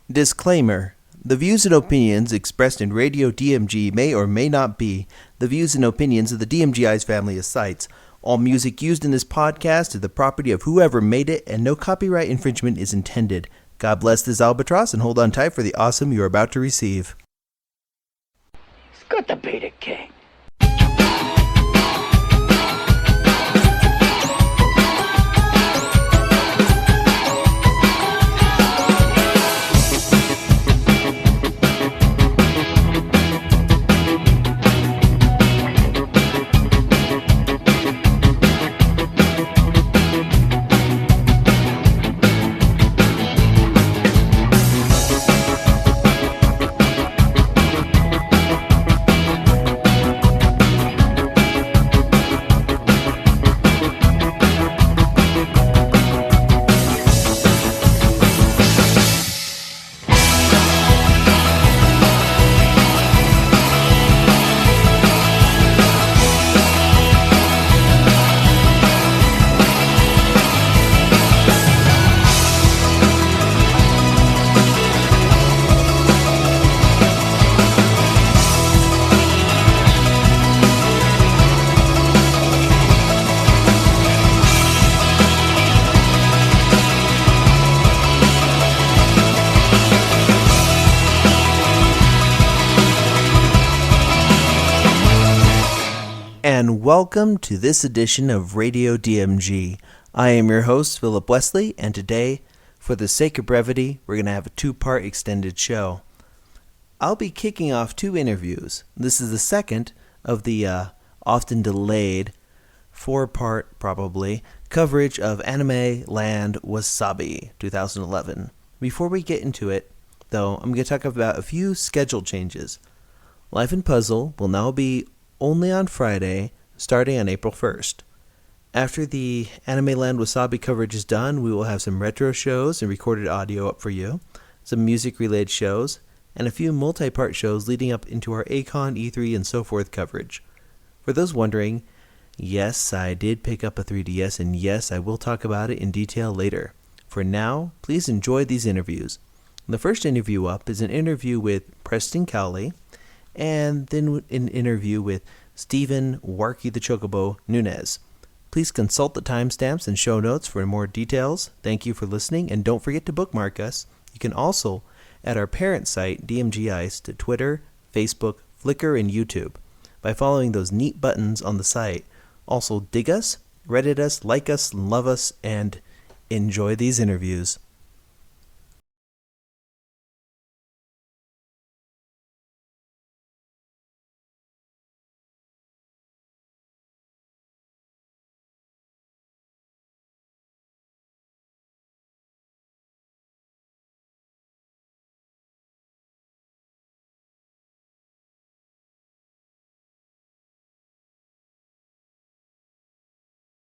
Disclaimer. The views and opinions expressed in Radio DMG may or may not be the views and opinions of the DMG Ice family of sites. All music used in this podcast is the property of whoever made it, and no copyright infringement is intended. God bless this albatross, and hold on tight for the awesome you are about to receive. It's good to be the king. And welcome to this edition of Radio DMG. I am your host, Philip Wesley, and today, for the sake of brevity, we're going to have a two-part extended show. I'll be kicking off two interviews. This is the second of the often delayed, four-part probably, coverage of Anime Land Wasabi 2011. Before we get into it, though, I'm going to talk about a few schedule changes. Life and Puzzle will now be only on Friday, starting on April 1st. After the Anime Land Wasabi coverage is done, we will have some retro shows and recorded audio up for you, some music-related shows, and a few multi-part shows leading up into our Acon, E3, and so forth coverage. For those wondering, yes, I did pick up a 3DS, and yes, I will talk about it in detail later. For now, please enjoy these interviews. The first interview up is an interview with Preston Cowley, and then an interview with Stephen Warky the Chocobo Nunez. Please consult the timestamps and show notes for more details. Thank you for listening, and don't forget to bookmark us. You can also add our parent site, DMG Ice, to Twitter, Facebook, Flickr, and YouTube by following those neat buttons on the site. Also, dig us, Reddit us, like us, and love us, and enjoy these interviews.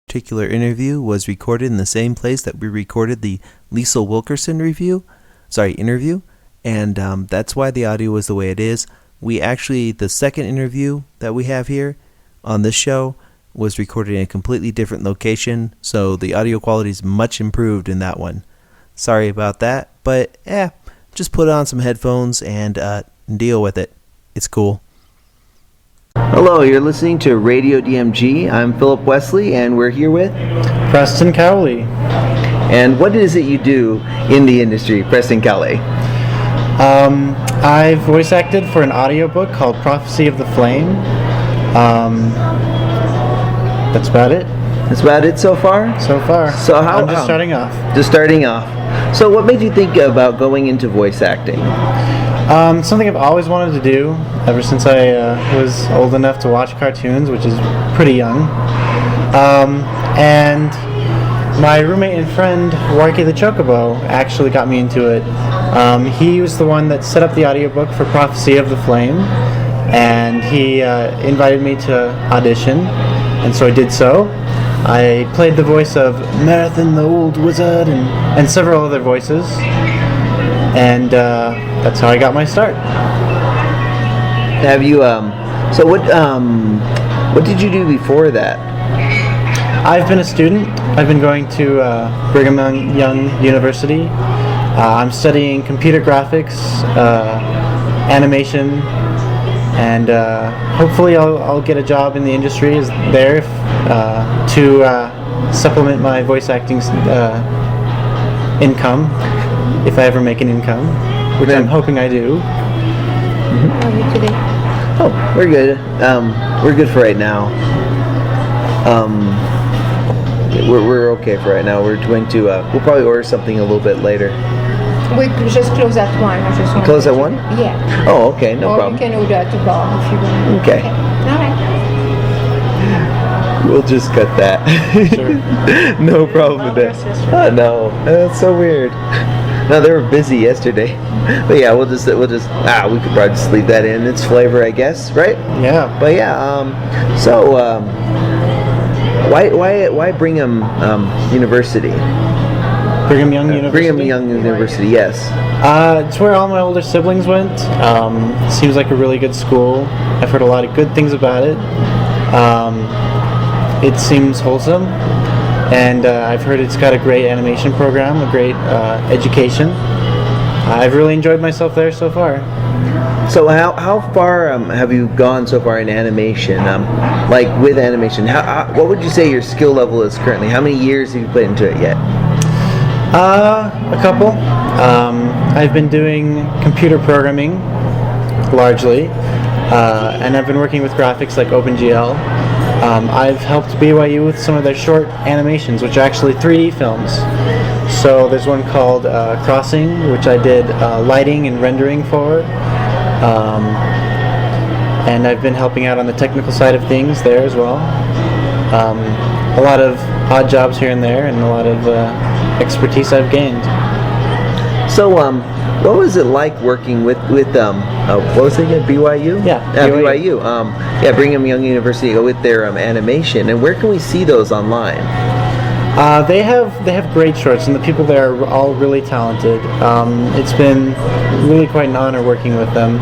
Particular interview was recorded in the same place that we recorded the Liesl Wilkerson interview, and that's why the audio is the way it is. The second interview that we have here on this show was recorded in a completely different location, so the audio quality is much improved in that one. Sorry about that, but just put on some headphones and deal with it. It's cool. Hello, you're listening to Radio DMG. I'm Philip Wesley, and we're here with Preston Cowley. And what is it you do in the industry, Preston Cowley? I've voice acted for an audiobook called Prophecy of the Flame. That's about it. That's about it so far? So far. So I'm just starting off. Just starting off. So what made you think about going into voice acting? Something I've always wanted to do ever since I was old enough to watch cartoons, which is pretty young. And my roommate and friend, Warky the Chocobo, actually got me into it. He was the one that set up the audiobook for Prophecy of the Flame, and he invited me to audition, and so I did so. I played the voice of Marathon the Old Wizard and several other voices, and that's how I got my start. Have you, so what did you do before that? I've been a student. I've been going to Brigham Young University I'm studying computer graphics, animation, and hopefully I'll get a job in the industry there to supplement my voice acting income, if I ever make an income, which I'm hoping I do. How are you today? Oh, we're good. We're good for right now. We're okay for right now. We're going to we'll probably order something a little bit later. We just close at 1. I just want Close at 1? Yeah. Oh, okay, no or problem. Or you can order at the bar if you want. Okay. All right. We'll just cut that. Sure. No problem with that. Oh no, that's so weird. No, they were busy yesterday. But yeah, we could probably just leave that in. It's flavor, I guess, right? Yeah. But yeah, so why Brigham University? Brigham Young University? Brigham Young University, yes. It's where all my older siblings went. Seems like a really good school. I've heard a lot of good things about it. It seems wholesome, and I've heard it's got a great animation program, a great education. I've really enjoyed myself there so far. So how far have you gone so far in animation? Like with animation, what would you say your skill level is currently? How many years have you put into it yet? A couple. I've been doing computer programming largely, and I've been working with graphics like OpenGL. I've helped BYU with some of their short animations, which are actually 3D films. So there's one called Crossing, which I did lighting and rendering for. And I've been helping out on the technical side of things there as well. A lot of odd jobs here and there, and a lot of expertise I've gained. So, what was it like working with what was it again? BYU? Yeah, BYU. Brigham Young University with their animation. And where can we see those online? They have great shorts, and the people there are all really talented. It's been really quite an honor working with them.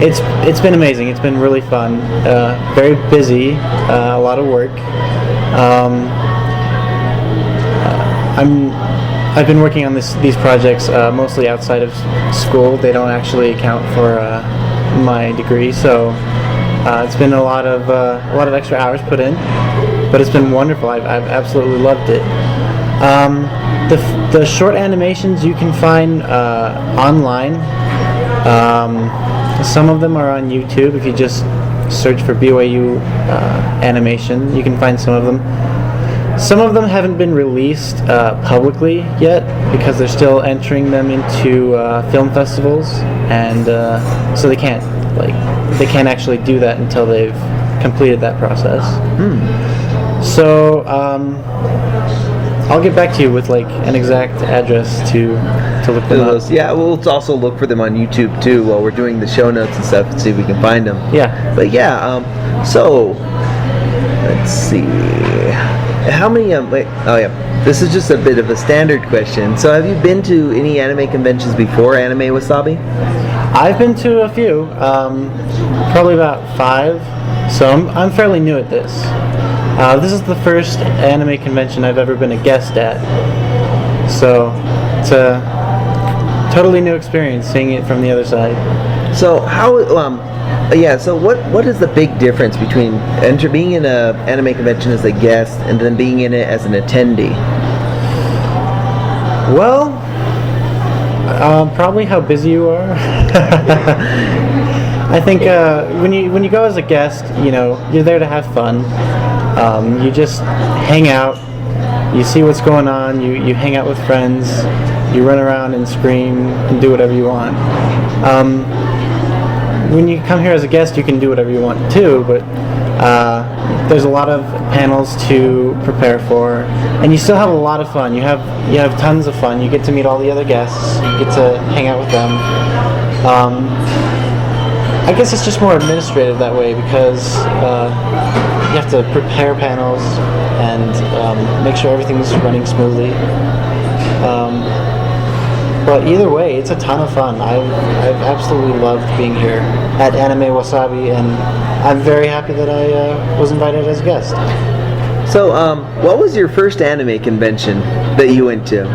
It's been amazing. It's been really fun. Very busy. A lot of work. I've been working on these projects mostly outside of school. They don't actually account for my degree, so it's been a lot of extra hours put in. But it's been wonderful. I've absolutely loved it. The short animations you can find online. Some of them are on YouTube. If you just search for BYU animation, you can find some of them. Some of them haven't been released publicly yet because they're still entering them into film festivals, and so they can't actually do that until they've completed that process. So I'll get back to you with like an exact address to look them up. Yeah, we'll also look for them on YouTube too while we're doing the show notes and stuff and see if we can find them. Yeah. But yeah, so let's see. How many? This is just a bit of a standard question. So, have you been to any anime conventions before Anime Wasabi? I've been to a few, probably about 5. So I'm fairly new at this. This is the first anime convention I've ever been a guest at. So it's a totally new experience seeing it from the other side. So so what is the big difference between being in an anime convention as a guest and then being in it as an attendee? Well, probably how busy you are. I think when you go as a guest, you're there to have fun. You just hang out. You see what's going on. You hang out with friends. You run around and scream and do whatever you want. When you come here as a guest, you can do whatever you want too, but there's a lot of panels to prepare for, and you still have a lot of fun. You have tons of fun. You get to meet all the other guests. You get to hang out with them. I guess it's just more administrative that way because you have to prepare panels and make sure everything's running smoothly. But either way, it's a ton of fun. I've absolutely loved being here at Anime Wasabi, and I'm very happy that I was invited as a guest. So, what was your first anime convention that you went to?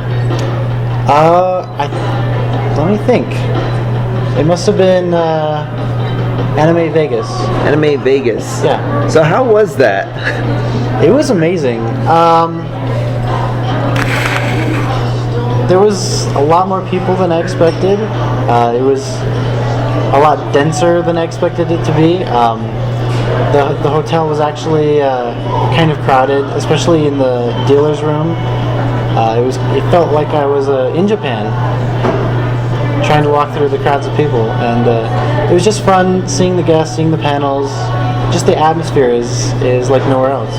Let me think. It must have been Anime Vegas. Anime Vegas. Yeah. So how was that? It was amazing. There was a lot more people than I expected. It was a lot denser than I expected it to be. The hotel was actually kind of crowded, especially in the dealer's room. It felt like I was in Japan, trying to walk through the crowds of people, and it was just fun seeing the guests, seeing the panels. Just the atmosphere is like nowhere else.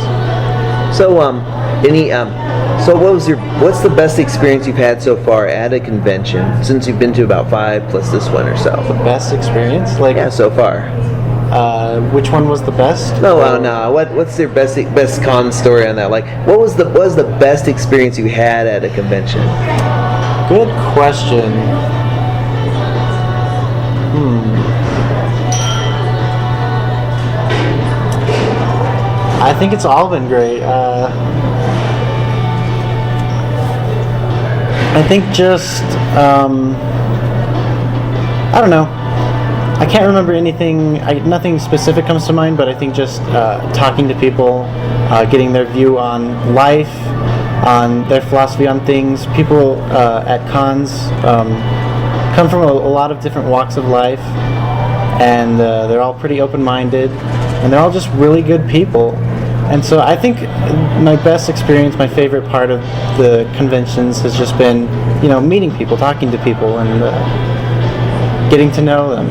So so what's the best experience you've had so far at a convention, since you've been to about 5 plus this one or so? The best experience? Yeah, so far. Which one was the best? No. What's your best con story on that? Like, what was the best experience you had at a convention? Good question. I think it's all been great. I think just I don't know. I can't remember anything. Nothing specific comes to mind, but I think just talking to people, getting their view on life, on their philosophy on things. People at cons come from a lot of different walks of life, and they're all pretty open-minded, and they're all just really good people. And so I think my best experience, my favorite part of the conventions has just been, meeting people, talking to people, and getting to know them.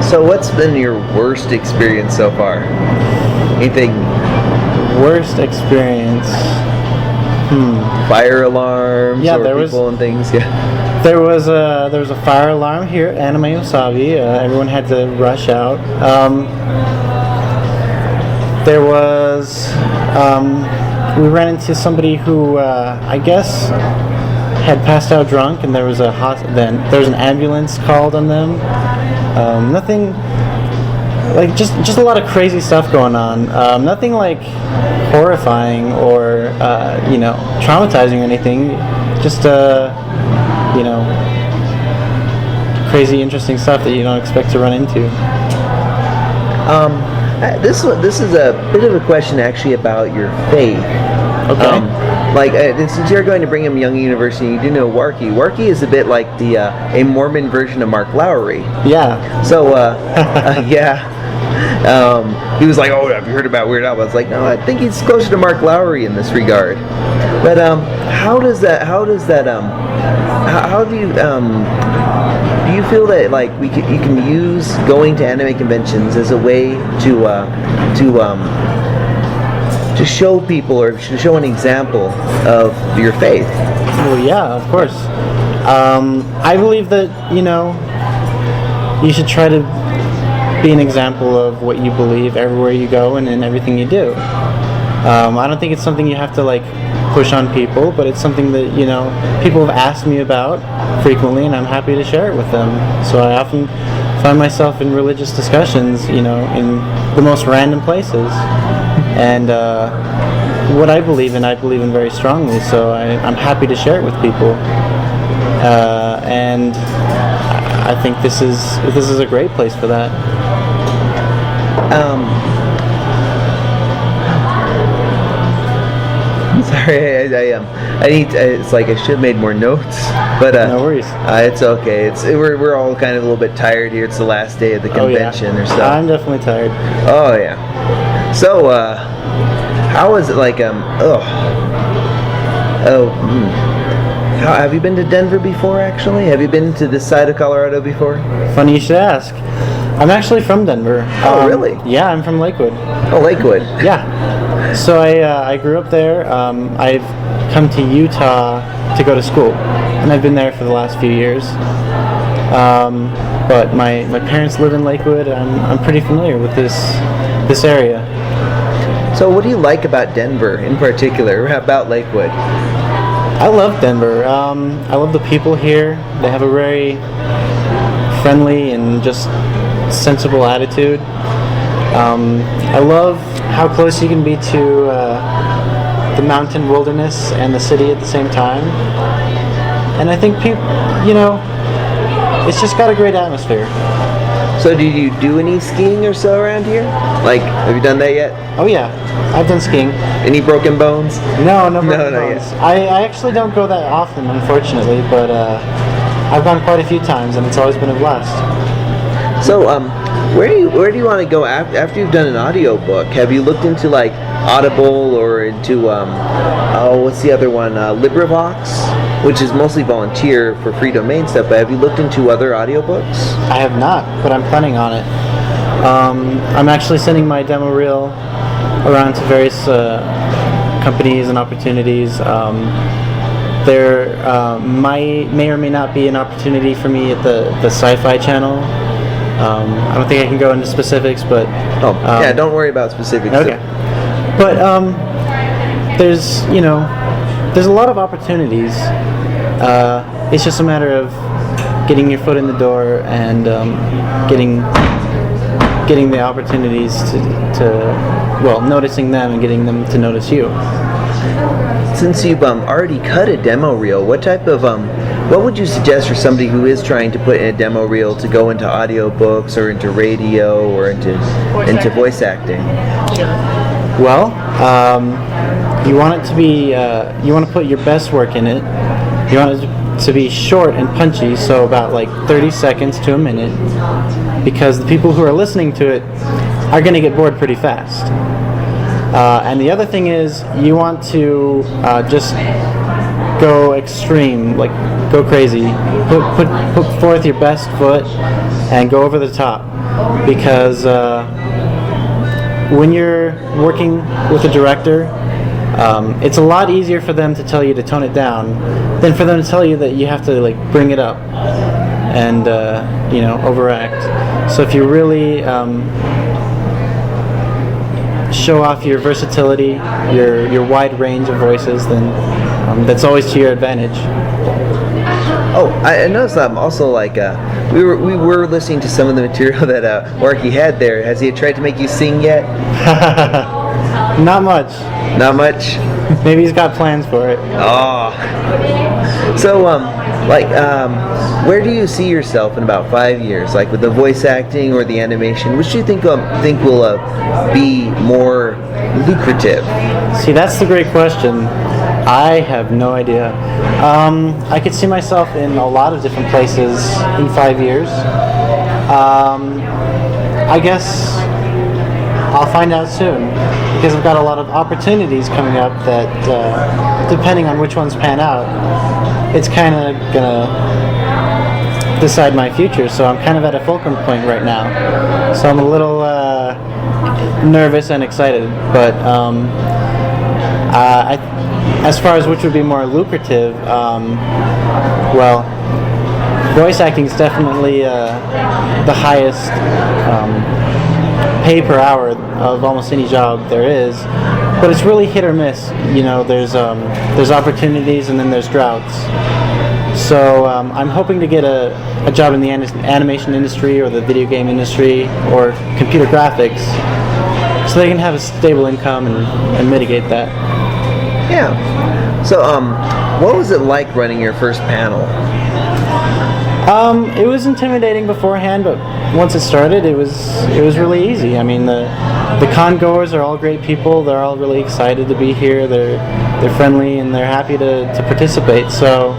So what's been your worst experience so far? Anything? Worst experience? Fire alarms Yeah, or there people was- and things? Yeah. There was a fire alarm here at Anime Wasabi. Everyone had to rush out. There was we ran into somebody who I guess had passed out drunk, and there was an ambulance called on them. Nothing like just a lot of crazy stuff going on. Nothing like horrifying or traumatizing or anything. Just crazy, interesting stuff that you don't expect to run into. This is a bit of a question actually about your faith. Okay. Since you're going to Brigham Young University, you do know Warkey. Warkey is a bit like a Mormon version of Mark Lowry. Yeah. So, he was like, "Oh, have you heard about Weird Al?" I was like, "No, I think he's closer to Mark Lowry in this regard." But how do you feel that you can use going to anime conventions as a way to show people or to show an example of your faith? Well, yeah, of course. I believe that you should try to be an example of what you believe everywhere you go and in everything you do. I don't think it's something you have to push on people, but it's something that people have asked me about frequently, and I'm happy to share it with them. So I often find myself in religious discussions, in the most random places, and what I believe in very strongly. So I'm happy to share it with people, and I think this is a great place for that. Sorry, I need. It's like I should have made more notes, but No worries. It's okay. We're all kind of a little bit tired here. It's the last day of the convention or so. I'm definitely tired. Oh yeah. So how was it like? Have you been to Denver before? Actually, have you been to this side of Colorado before? Funny you should ask. I'm actually from Denver. Oh, really? Yeah, I'm from Lakewood. Oh, Lakewood. Yeah. So I grew up there. I've come to Utah to go to school, and I've been there for the last few years. But my parents live in Lakewood. I'm pretty familiar with this area. So what do you like about Denver in particular, about Lakewood? I love Denver. I love the people here. They have a very friendly and just sensible attitude. I love how close you can be to the mountain wilderness and the city at the same time. And I think people, you know, it's just got a great atmosphere. So do you do any skiing or so around here? Like, have you done that yet? Oh yeah, I've done skiing. Any broken bones? No broken not bones. yet. I actually don't go that often, unfortunately, but I've gone quite a few times, and it's always been a blast. So, where do you want to go after you've done an audiobook? Have you looked into like Audible or into what's the other one? LibriVox, which is mostly volunteer for free domain stuff. But have you looked into other audiobooks? I have not, but I'm planning on it. I'm actually sending my demo reel around to various companies and opportunities. There may or may not be an opportunity for me at the Sci-Fi channel. I don't think I can go into specifics, but yeah, don't worry about specifics. Okay, but there's a lot of opportunities. It's just a matter of getting your foot in the door and getting the opportunities to noticing them and getting them to notice you. Since you've already cut a demo reel, what type of what would you suggest for somebody who is trying to put in a demo reel to go into audiobooks or into radio or into voice acting? Well, you want it to be you want to put your best work in it. You want it to be short and punchy, so about like 30 seconds to a minute, because the people who are listening to it are going to get bored pretty fast. And the other thing is, you want to just go extreme, like go crazy. Put forth your best foot and go over the top, because when you're working with a director, it's a lot easier for them to tell you to tone it down than for them to tell you that you have to like bring it up and overact. So if you really show off your versatility, your wide range of voices, then that's always to your advantage. Oh, I noticed also like we were listening to some of the material that Warky had there. Has he tried to make you sing yet? Not much. Not much? Maybe he's got plans for it. Oh. So where do you see yourself in about 5 years? Like with the voice acting or the animation, which do you think will be more lucrative? See, that's the great question. I have no idea. I could see myself in a lot of different places in 5 years. I guess I'll find out soon, because I've got a lot of opportunities coming up that, depending on which ones pan out, it's kind of gonna decide my future. So I'm kind of at a fulcrum point right now. So I'm a little nervous and excited, but as far as which would be more lucrative, well, voice acting is definitely the highest pay per hour of almost any job there is, but it's really hit or miss. There's opportunities and then there's droughts. So I'm hoping to get a job in the animation industry or the video game industry or computer graphics, so they can have a stable income and mitigate that. Yeah. So what was it like running your first panel? It was intimidating beforehand, but once it started, it was really easy. I mean, the con-goers are all great people. They're all really excited to be here. They're friendly and they're happy to participate. So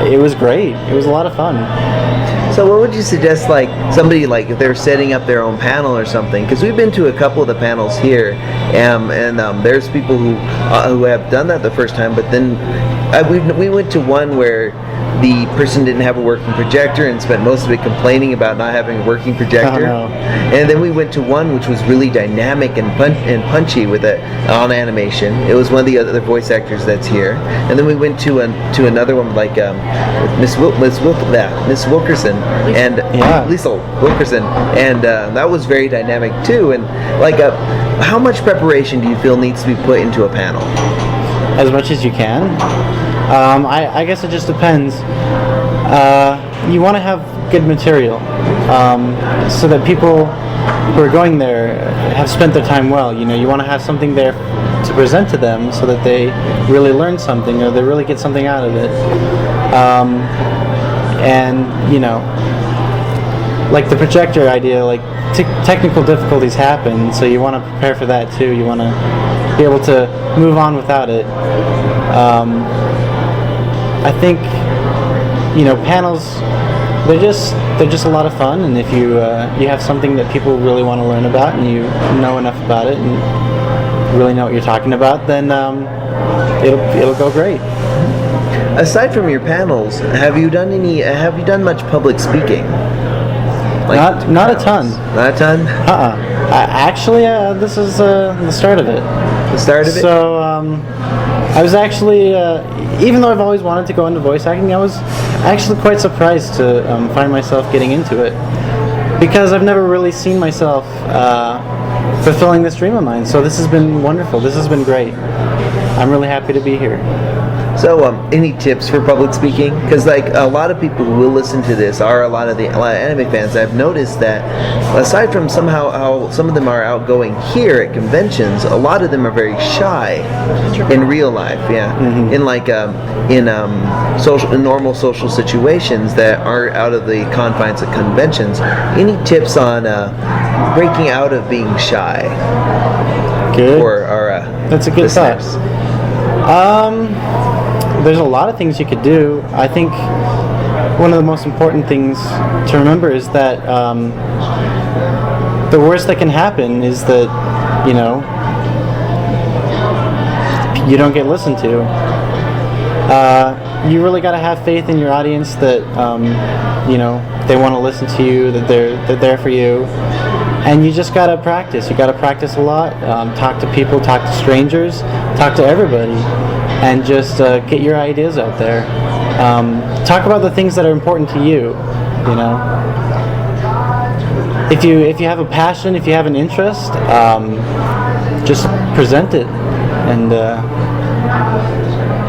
it was great. It was a lot of fun. So what would you suggest, like somebody like if they're setting up their own panel or something? Because we've been to a couple of the panels here, and there's people who have done that the first time, but then we went to one where the person didn't have a working projector and spent most of it complaining about not having a working projector. Oh, no. And then we went to one which was really dynamic and punchy with on animation. It was one of the other voice actors that's here. And then we went to another one like Miss Wilkerson and Lisa Wilkerson, and that was very dynamic too. And like, how much preparation do you feel needs to be put into a panel? As much as you can. I guess it just depends. You want to have good material. so that people who are going there have spent their time well. You want to have something there to present to them so that they really learn something or they really get something out of it. And like the projector idea, like technical difficulties happen, so you want to prepare for that too. You want to be able to move on without it. I think panels, they're just a lot of fun, and if you have something that people really want to learn about and you know enough about it and really know what you're talking about, then it'll go great. Aside from your panels, have you done much public speaking? Like Not a ton. Not a ton? Actually, this is the start of it. The start of it? So, I was actually, even though I've always wanted to go into voice acting, I was actually quite surprised to find myself getting into it, because I've never really seen myself fulfilling this dream of mine. So this has been wonderful. This has been great. I'm really happy to be here. So, any tips for public speaking? Because like a lot of people who will listen to this are a lot of anime fans. I've noticed that aside from how some of them are outgoing here at conventions, a lot of them are very shy in real life. Yeah, in like in normal social situations that aren't out of the confines of conventions. Any tips on breaking out of being shy? Good. For our That's a good thought. There's a lot of things you could do. I think one of the most important things to remember is that the worst that can happen is that you don't get listened to. You really got to have faith in your audience that they want to listen to you, that they're there for you, and you just got to practice. You got to practice a lot. Talk to people, talk to strangers, talk to everybody. And just get your ideas out there. Talk about the things that are important to you. If you have a passion, if you have an interest, just present it and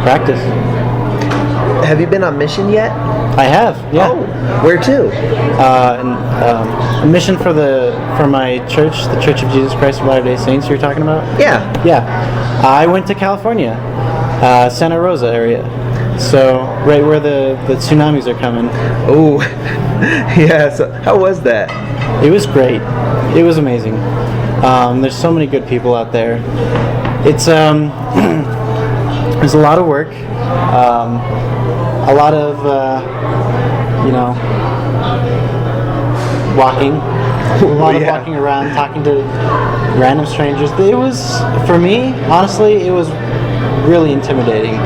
practice. Have you been on mission yet? I have. Yeah. Oh, where to? A mission for my church, the Church of Jesus Christ of Latter-day Saints. You're talking about? Yeah. Yeah. I went to California. Santa Rosa area, so right where the tsunamis are coming. Oh, yeah. So how was that? It was great. It was amazing. There's so many good people out there. It's there's a lot of work, a lot of walking, a lot of walking around, talking to random strangers. It was, for me, honestly, it was really intimidating.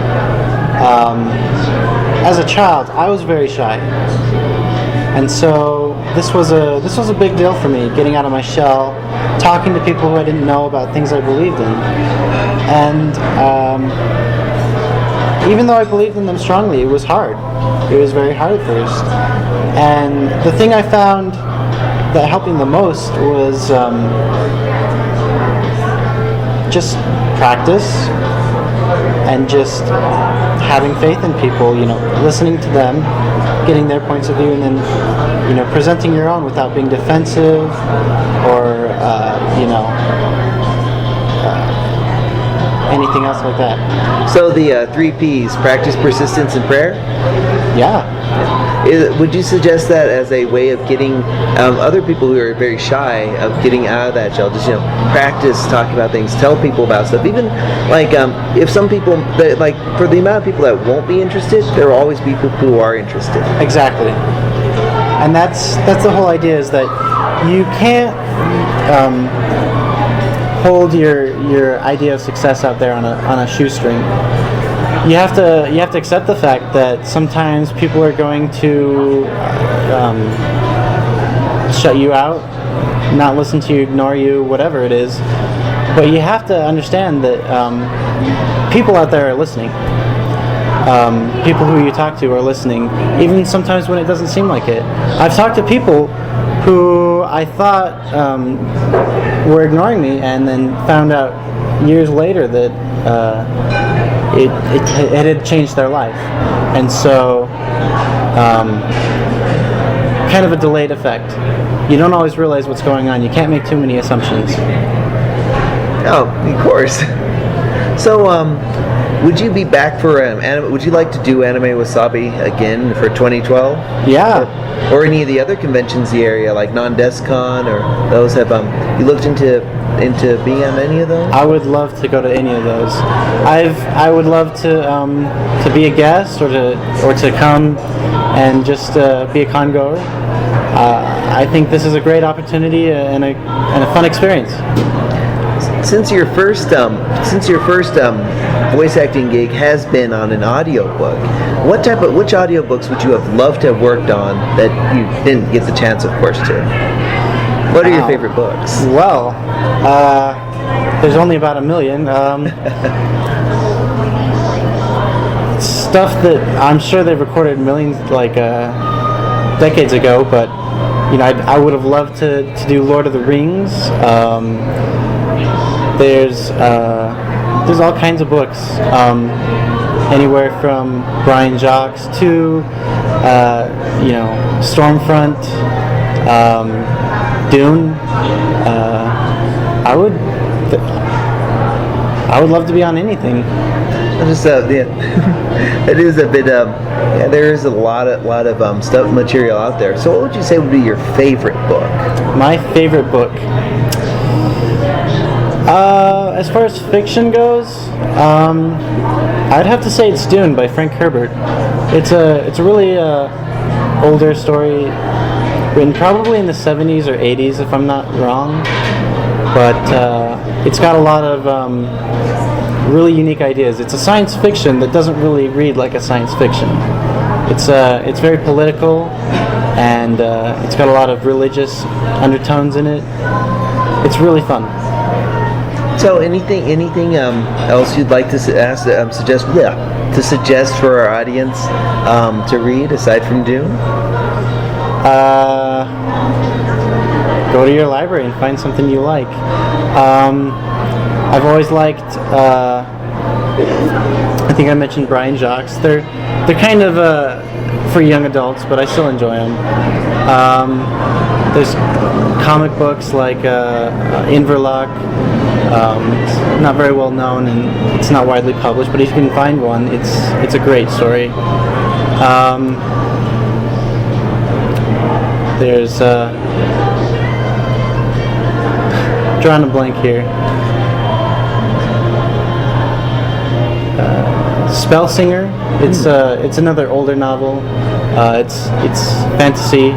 As a child, I was very shy, and so this was a big deal for me, getting out of my shell, talking to people who I didn't know about things I believed in, and even though I believed in them strongly, it was hard. It was very hard at first, and the thing I found that helped me the most was just practice. And just having faith in people, listening to them, getting their points of view, and then, presenting your own without being defensive or, anything else like that. So the 3 Ps, practice, persistence, and prayer? Yeah. Would you suggest that as a way of getting other people who are very shy of getting out of that shell? Just practice talking about things, tell people about stuff. Even like if some people for the amount of people that won't be interested, there will always be people who are interested. Exactly. And that's the whole idea, is that you can't hold your idea of success out there on a shoestring. You have to accept the fact that sometimes people are going to shut you out, not listen to you, ignore you, whatever it is. But you have to understand that people out there are listening. People who you talk to are listening, even sometimes when it doesn't seem like it. I've talked to people who I thought were ignoring me, and then found out years later that it had changed their life. And so kind of a delayed effect. You don't always realize what's going on. You can't make too many assumptions. Oh, of course. So, would you be back for anime? Would you like to do Anime Wasabi again for 2012? Yeah. Or any of the other conventions in the area, like Non-DesCon, or those have you looked into being on any of those? I would love to go to any of those. I would love to be a guest or to come and just be a con goer. I think this is a great opportunity and a fun experience. Since your first voice acting gig has been on an audiobook, which audiobooks would you have loved to have worked on that you didn't get the chance, of course, to? What are your favorite books? Well, there's only about 1 million. Stuff that I'm sure they recorded millions, decades ago, but I would have loved to do Lord of the Rings. There's all kinds of books, anywhere from Brian Jacques to Stormfront, Dune. I would love to be on anything. Just it is a bit there is a lot of stuff material out there. So what would you say would be your favorite book? My favorite book. As far as fiction goes, I'd have to say it's Dune by Frank Herbert. It's a really older story, written probably in the 70s or 80s, if I'm not wrong. But it's got a lot of really unique ideas. It's a science fiction that doesn't really read like a science fiction. It's very political, and it's got a lot of religious undertones in it. It's really fun. So anything else you'd like to suggest for our audience to read aside from Dune? Go to your library and find something you like. I've always liked. I think I mentioned Brian Jacques. They're kind of for young adults, but I still enjoy them. There's comic books like Inverloch. It's not very well known and it's not widely published, but if you can find one, it's a great story. There's drawing a blank here. Spellsinger. It's another older novel. It's fantasy,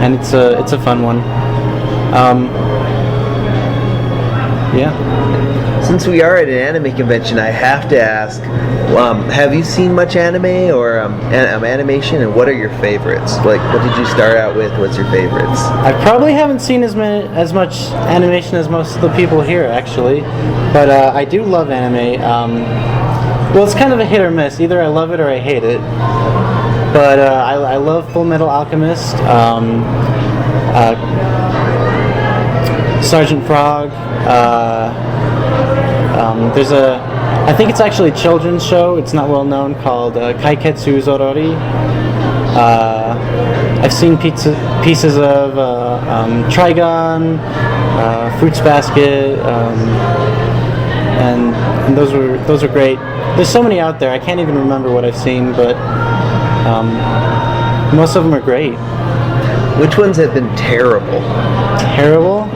and it's a fun one. Yeah. Since we are at an anime convention, I have to ask: have you seen much anime or animation, and what are your favorites? Like, what did you start out with? What's your favorites? I probably haven't seen as much animation as most of the people here, actually, but I do love anime. Well, it's kind of a hit or miss. Either I love it or I hate it. But I love Full Metal Alchemist, Sergeant Frog. There's I think it's actually a children's show. It's not well known, called Kaiketsu Zorori. I've seen pieces of Trigon, Fruits Basket, and those were great. There's so many out there. I can't even remember what I've seen, but most of them are great. Which ones have been terrible? Terrible?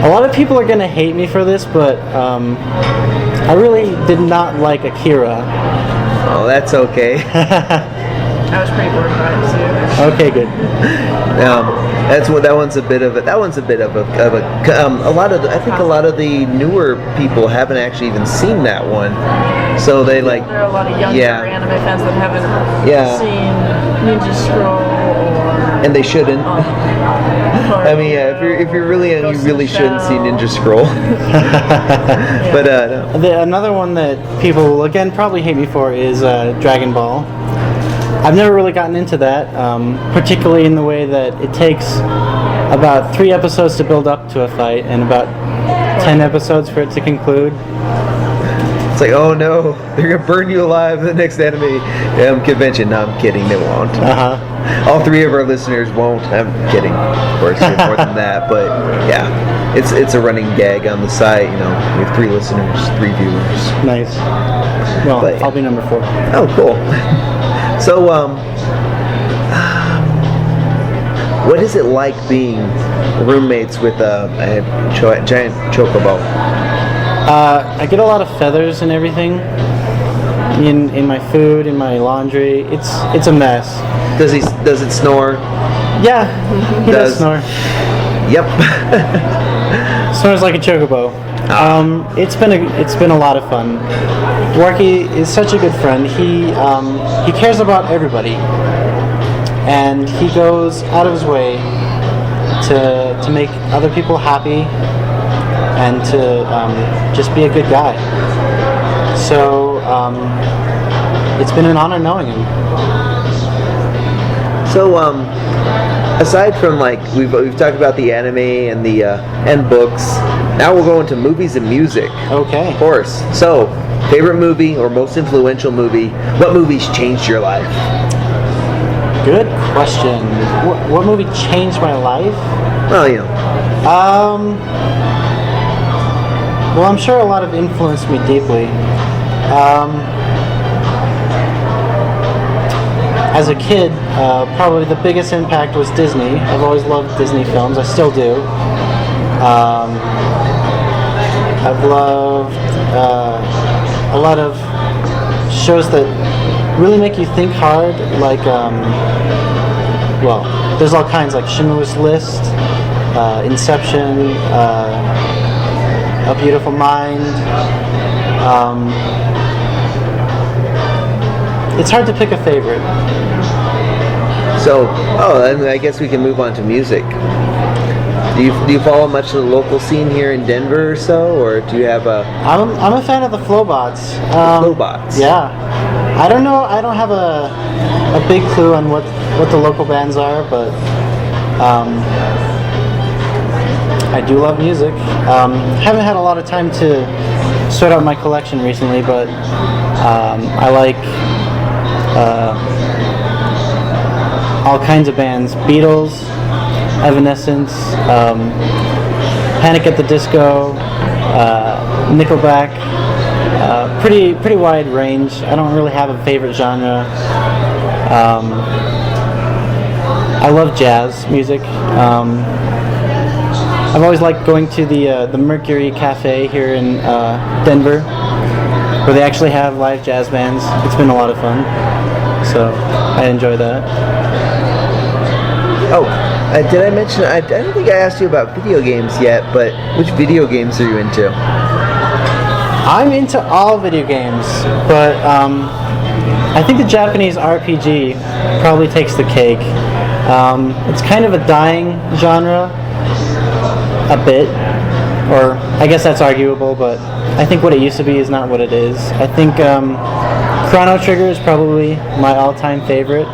A lot of people are going to hate me for this, but I really did not like Akira. Oh, that's okay. I was pretty bored by it too. Okay, good. That one's a bit of a lot of I think a lot of the newer people haven't actually even seen that one, so they like. There are a lot of younger anime fans that haven't seen Ninja Scroll and they shouldn't. I mean, if you're really young, you really shouldn't see Ninja Scroll. But no. Another one that people will again probably hate me for is Dragon Ball. I've never really gotten into that, particularly in the way that it takes about 3 episodes to build up to a fight and about 10 episodes for it to conclude. It's like, oh no, they're gonna burn you alive in the next anime convention. No, I'm kidding, they won't. All 3 of our listeners won't. I'm kidding. Of course, there's more than that, but yeah, it's a running gag on the site. You know, we have 3 listeners, 3 viewers. Nice. Well, but, I'll be number 4. Oh, cool. So, what is it like being roommates with a giant chocobo? I get a lot of feathers and everything in my food, in my laundry. It's a mess. Does it snore? Yeah, he does snore. Yep. Snores like a chocobo. It's been a lot of fun. Warky is such a good friend. He cares about everybody, and he goes out of his way to make other people happy and to just be a good guy. So it's been an honor knowing him. So aside from like we've talked about the anime and the and books, now we'll go into movies and music. Okay. Of course. So, favorite movie or most influential movie? What movies changed your life? Good question. What movie changed my life? Well, you know. Well, I'm sure a lot of influenced me deeply. As a kid, probably the biggest impact was Disney. I've always loved Disney films. I still do. I've loved a lot of shows that really make you think hard, like, well, there's all kinds, like Schindler's List, Inception, A Beautiful Mind. It's hard to pick a favorite. So, and I guess we can move on to music. Do you follow much of the local scene here in Denver or so, or do you have a? I'm a fan of the Flowbots. Flowbots. Yeah, I don't know. I don't have a big clue on what the local bands are, but I do love music. Haven't had a lot of time to sort out my collection recently, but I like all kinds of bands: Beatles, Evanescence, Panic at the Disco, Nickelback. Pretty wide range. I don't really have a favorite genre. I love jazz music. I've always liked going to the Mercury Cafe here in Denver, where they actually have live jazz bands. It's been a lot of fun, so I enjoy that. Oh, did I mention? I don't think I asked you about video games yet, but which video games are you into? I'm into all video games, but I think the Japanese RPG probably takes the cake. It's kind of a dying genre, a bit, or I guess that's arguable, but I think what it used to be is not what it is. I think Chrono Trigger is probably my all-time favorite.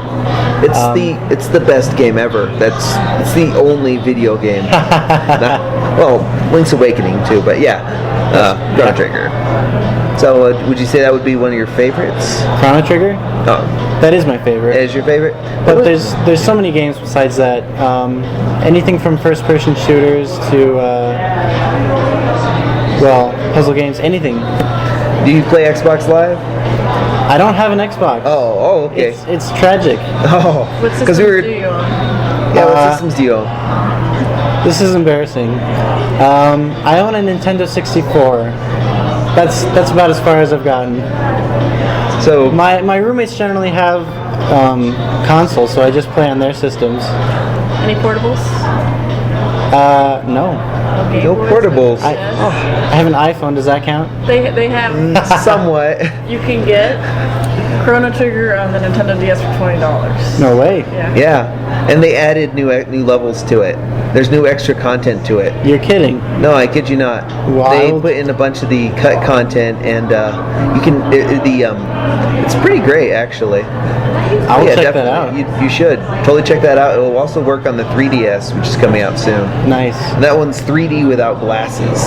It's the best game ever. It's the only video game. Well, Link's Awakening too, but yeah, Chrono Trigger. So would you say that would be one of your favorites? Chrono Trigger? Oh, that is my favorite. That is your favorite? But there's so many games besides that. Anything from first-person shooters to well, puzzle games, anything. Do you play Xbox Live? I don't have an Xbox. Oh, okay. It's tragic. Oh, what systems do you own? Yeah, what systems do you own? This is embarrassing. I own a Nintendo 64. That's about as far as I've gotten. So my roommates generally have consoles, so I just play on their systems. Any portables? No. Okay, no portables. I have an iPhone. Does that count? They have somewhat. You can get Chrono Trigger on the Nintendo DS for $20. No way. Yeah, and they added new levels to it. There's new extra content to it. You're kidding? No, I kid you not. Wild. They put in a bunch of the cut content, and you can. It's pretty great, actually. I will check that out. You should totally check that out. It will also work on the 3DS, which is coming out soon. Nice. And that one's 3D without glasses,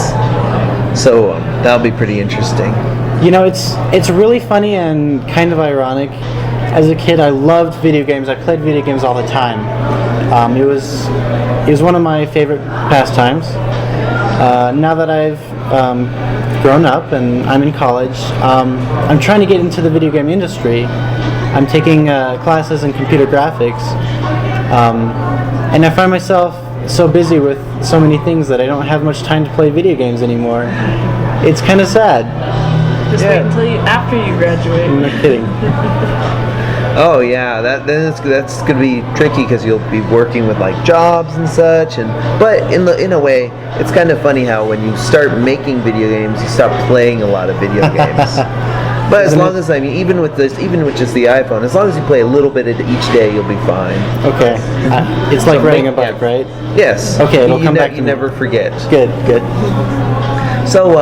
so that'll be pretty interesting. You know, it's really funny and kind of ironic. As a kid, I loved video games. I played video games all the time. It was one of my favorite pastimes. Now that I've grown up and I'm in college, I'm trying to get into the video game industry. I'm taking classes in computer graphics, and I find myself so busy with so many things that I don't have much time to play video games anymore. It's kind of sad. Just wait until after you graduate. I'm not kidding. Oh yeah, that's gonna be tricky because you'll be working with like jobs and such, but in a way, it's kind of funny how when you start making video games, you stop playing a lot of video games. But as long as even with just the iPhone, as long as you play a little bit each day, you'll be fine. Okay, it's like riding a bike, right? Yes. Okay, it'll come back to you me. never forget. Good. So,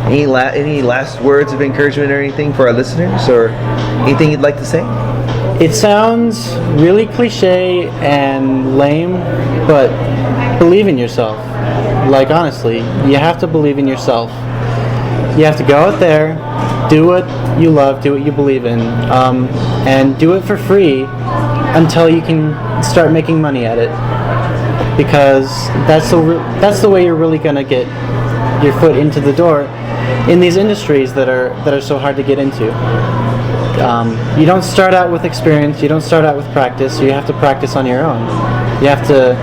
any last words of encouragement or anything for our listeners, or anything you'd like to say? It sounds really cliche and lame, but believe in yourself. Like, honestly, you have to believe in yourself. You have to go out there, do what you love, do what you believe in, and do it for free until you can start making money at it. Because that's the way you're really gonna get your foot into the door in these industries that are so hard to get into. You don't start out with experience. You don't start out with practice. You have to practice on your own. You have to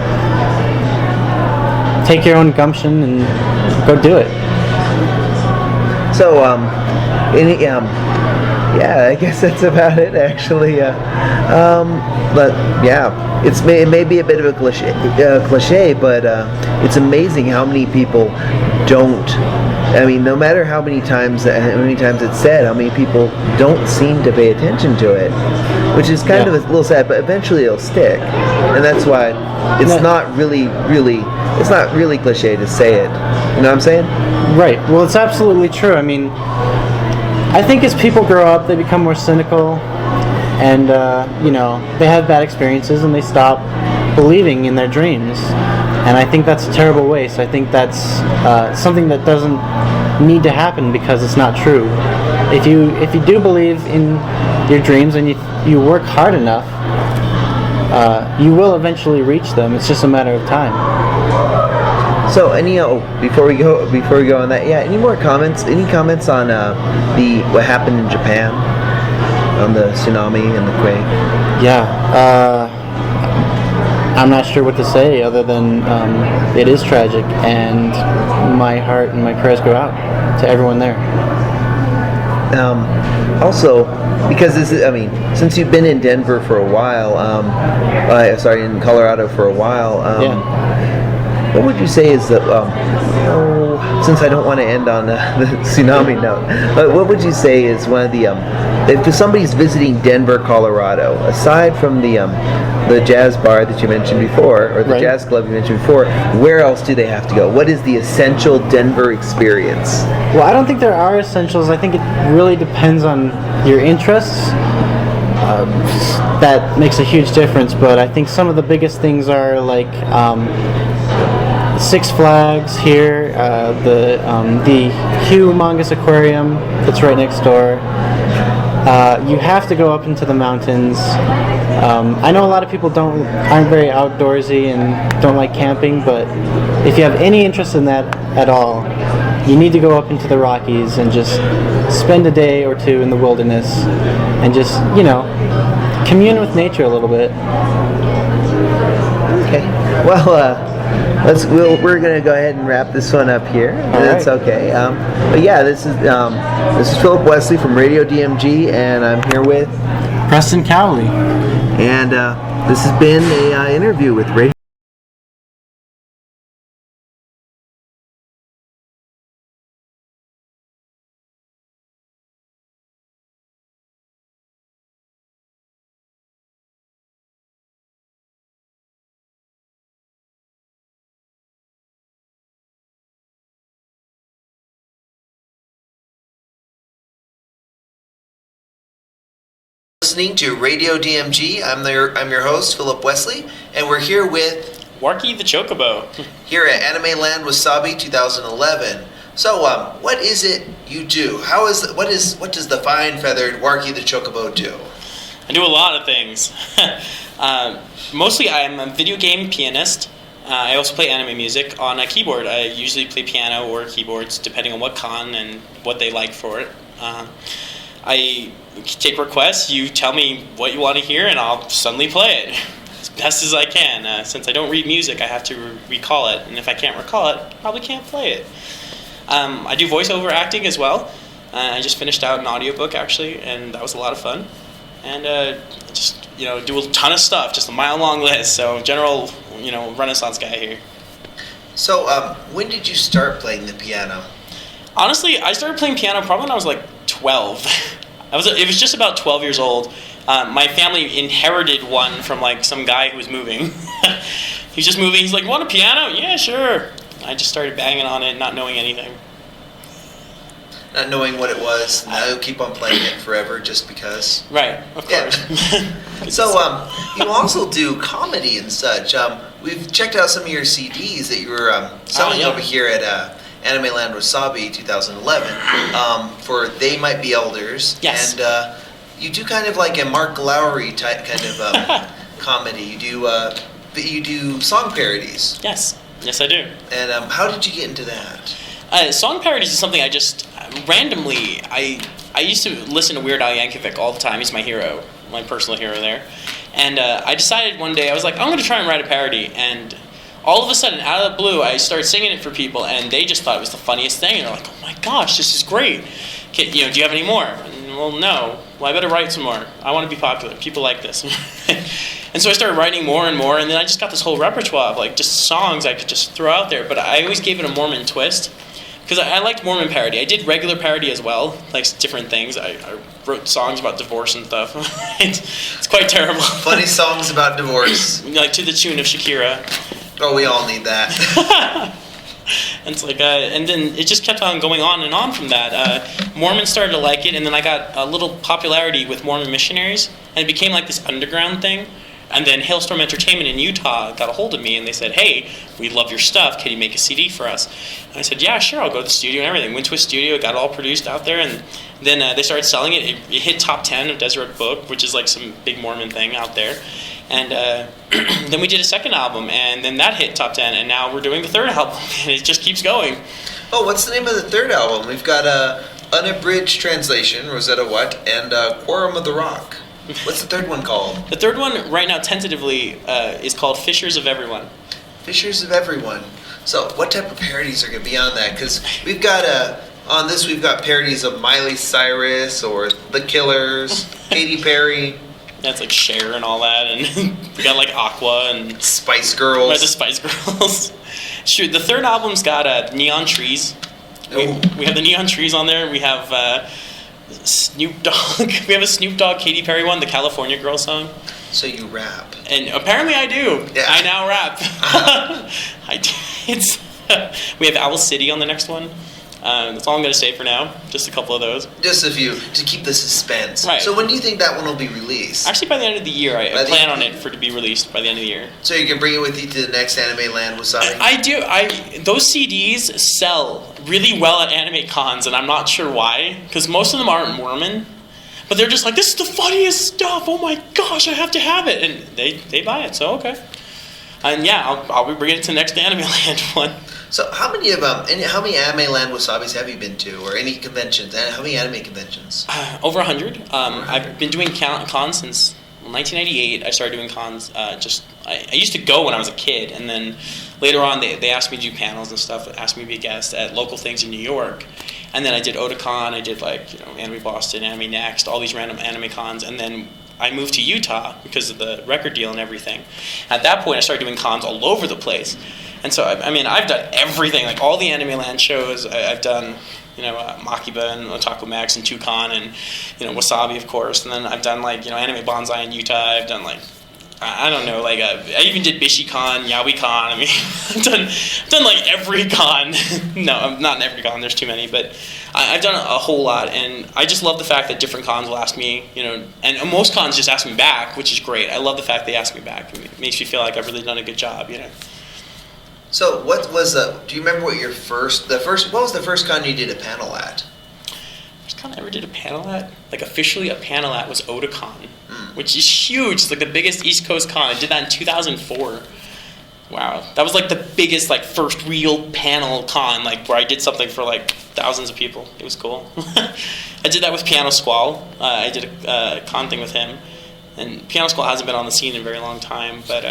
take your own gumption and go do it. So, yeah, I guess that's about it, actually. But yeah, it may be a bit of a cliche, but it's amazing how many people don't. I mean, no matter how many times it's said, how many people don't seem to pay attention to it, which is kind of a little sad. But eventually, it'll stick, and that's why it's not really cliche to say it. You know what I'm saying? Right. Well, it's absolutely true. I mean, I think as people grow up, they become more cynical, and they have bad experiences, and they stop believing in their dreams. And I think that's a terrible waste. I think that's something that doesn't need to happen because it's not true. If you do believe in your dreams and you work hard enough, you will eventually reach them. It's just a matter of time. So, before we go on that, any more comments? Any comments on what happened in Japan, on the tsunami and the quake? Yeah, I'm not sure what to say other than it is tragic, and my heart and my prayers go out to everyone there. Also, because since you've been in Denver for a while, in Colorado for a while, what would you say is since I don't want to end on the tsunami note, but what would you say is one of the, if somebody's visiting Denver, Colorado, aside from the jazz bar that you mentioned before, or the jazz club you mentioned before, where else do they have to go? What is the essential Denver experience? Well, I don't think there are essentials. I think it really depends on your interests. That makes a huge difference, but I think some of the biggest things are like Six Flags here, the humongous aquarium that's right next door. You have to go up into the mountains. I know a lot of people aren't very outdoorsy and don't like camping, but if you have any interest in that at all, you need to go up into the Rockies and just spend a day or two in the wilderness and just, commune with nature a little bit. Okay. Well, we're gonna go ahead and wrap this one up here. That's okay. But yeah, this is Philip Wesley from Radio DMG, and I'm here with Preston Cowley. And this has been a interview with Radio. Listening to Radio DMG. I'm your host, Philip Wesley, and we're here with Warky the Chocobo. here at Anime Land Wasabi 2011. So, what is it you do? What does the fine feathered Warky the Chocobo do? I do a lot of things. Mostly, I'm a video game pianist. I also play anime music on a keyboard. I usually play piano or keyboards, depending on what con and what they like for it. I take requests. You tell me what you want to hear, and I'll suddenly play it as best as I can. Since I don't read music, I have to recall it, and if I can't recall it, I probably can't play it. I do voiceover acting as well. I just finished out an audiobook, actually, and that was a lot of fun. And just, do a ton of stuff, just a mile-long list. So, general, Renaissance guy here. So, when did you start playing the piano? Honestly, I started playing piano probably when I was like 12. It was just about 12 years old. My family inherited one from like some guy who was moving. He was just moving. He's like, "Want a piano?" "Yeah, sure." I just started banging on it, not knowing anything. Not knowing what it was. Now you'll keep on playing it forever just because. Right, of course. Yeah. So, you also do comedy and such. We've checked out some of your CDs that you were selling over here at Anime Land Wasabi 2011 for They Might Be Elders. Yes. And you do kind of like a Mark Lowry type kind of comedy. You do song parodies. Yes, I do. And how did you get into that? Song parodies is something I just randomly. I used to listen to Weird Al Yankovic all the time. He's my hero, my personal hero there. And I decided one day, I was like, I'm going to try and write a parody. And all of a sudden, out of the blue, I started singing it for people, and they just thought it was the funniest thing. And they're like, "Oh my gosh, this is great! Do you have any more?" And, well, no. Well, I better write some more. I want to be popular. People like this. And so I started writing more and more, and then I just got this whole repertoire of like just songs I could just throw out there. But I always gave it a Mormon twist because I liked Mormon parody. I did regular parody as well, like different things. I wrote songs about divorce and stuff. It's quite terrible. Funny songs about divorce. Like to the tune of Shakira. Oh, we all need that. And it's like, and then it just kept on going on and on from that. Mormons started to like it, and then I got a little popularity with Mormon missionaries, and it became like this underground thing. And then Hailstorm Entertainment in Utah got a hold of me, and they said, "Hey, we love your stuff. Can you make a CD for us?" And I said, "Yeah, sure. I'll go to the studio and everything." Went to a studio, got it all produced out there, and then they started selling it. It hit top 10 of Deseret Book, which is like some big Mormon thing out there. And then we did a second album, and then that hit top 10, and now we're doing the third album, and it just keeps going. Oh, what's the name of the third album? We've got Unabridged Translation, Rosetta What, and Quorum of the Rock. What's the third one called? The third one, right now, tentatively, is called Fishers of Everyone. Fishers of Everyone. So, what type of parodies are going to be on that? Because we've got on this, we've got parodies of Miley Cyrus or The Killers, Katy Perry. That's like Cher and all that, and we got like Aqua and Spice Girls. Right, the Spice Girls. Sure, the third album's got Neon Trees. We have the Neon Trees on there. We have Snoop Dogg. We have a Snoop Dogg Katy Perry one, the California Girl song. So you rap. And apparently I do. Yeah. I now rap. I do. We have Owl City on the next one. That's all I'm going to say for now. Just a couple of those. Just a few to keep the suspense. Right. So when do you think that one will be released? Actually, by the end of the year. I plan on it to be released by the end of the year. So you can bring it with you to the next Anime Land Wasabi? I do. Those CDs sell really well at anime cons, and I'm not sure why. Because most of them aren't Mormon. But they're just like, "This is the funniest stuff. Oh my gosh, I have to have it." And they buy it, so okay. And yeah, I'll be bringing it to the next Anime Land one. So how many Anime Land Wasabis have you been to, or any conventions? And how many anime conventions? Over 100. I've been doing cons since 1998. I started doing cons. I used to go when I was a kid, and then later on they asked me to do panels and stuff. Asked me to be a guest at local things in New York, and then I did Otakon. I did Anime Boston, Anime Next, all these random anime cons, and then I moved to Utah because of the record deal and everything. At that point, I started doing cons all over the place. And so, I've done everything, like all the Anime Land shows. I've done, Makiba and Otaku Max and Tucon and, Wasabi, of course. And then I've done, Anime Bonsai in Utah. I've done, I even did BishiCon, YawiCon. I've done every con. No, not every con. There's too many. But I've done a whole lot. And I just love the fact that different cons will ask me, and most cons just ask me back, which is great. I love the fact they ask me back. It makes me feel like I've really done a good job, So what was do you remember what what was the first con you did a panel at? First con I ever did a panel at, like officially a panel at, was Otakon, which is huge. It's like the biggest East Coast con. I did that in 2004. Wow, that was like the biggest, like, first real panel con, like, where I did something for like thousands of people. It was cool. I did that with Piano Squall. I did a con thing with him, and Piano Squall hasn't been on the scene in a very long time. But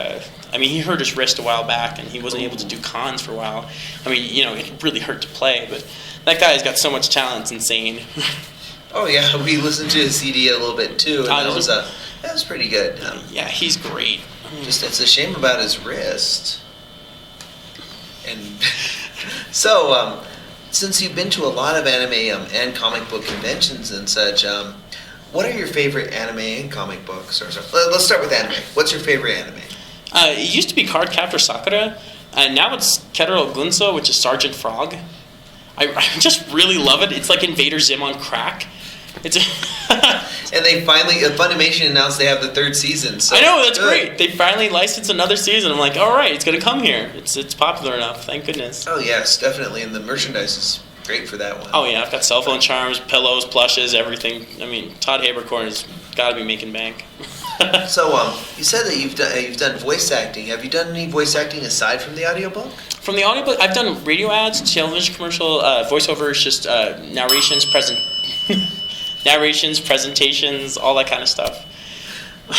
I mean, he hurt his wrist a while back, and he wasn't able to do cons for a while. I mean, you know, it really hurt to play, but that guy's got so much talent. It's insane. Oh yeah, we listened to his CD a little bit too, and that was pretty good. Yeah, he's great. Just it's a shame about his wrist. And so, since you've been to a lot of anime and comic book conventions and such, what are your favorite anime and comic books? Let's start with anime. What's your favorite anime? It used to be Cardcaptor Sakura, and now it's Ketero Gunso, which is Sergeant Frog. I just really love it. It's like Invader Zim on crack. It's and they finally, Funimation announced they have the third season. So I know, that's great. They finally licensed another season. I'm like, all right, it's going to come here. It's popular enough. Thank goodness. Oh yes, definitely, and the merchandise is great for that one. Oh yeah, I've got cell phone charms, pillows, plushes, everything. I mean, Todd Haberkorn has got to be making bank. So, you said that you've done voice acting. Have you done any voice acting aside from the audiobook? From the audiobook, I've done radio ads, television commercial, voiceovers, just narrations, presentations, all that kind of stuff.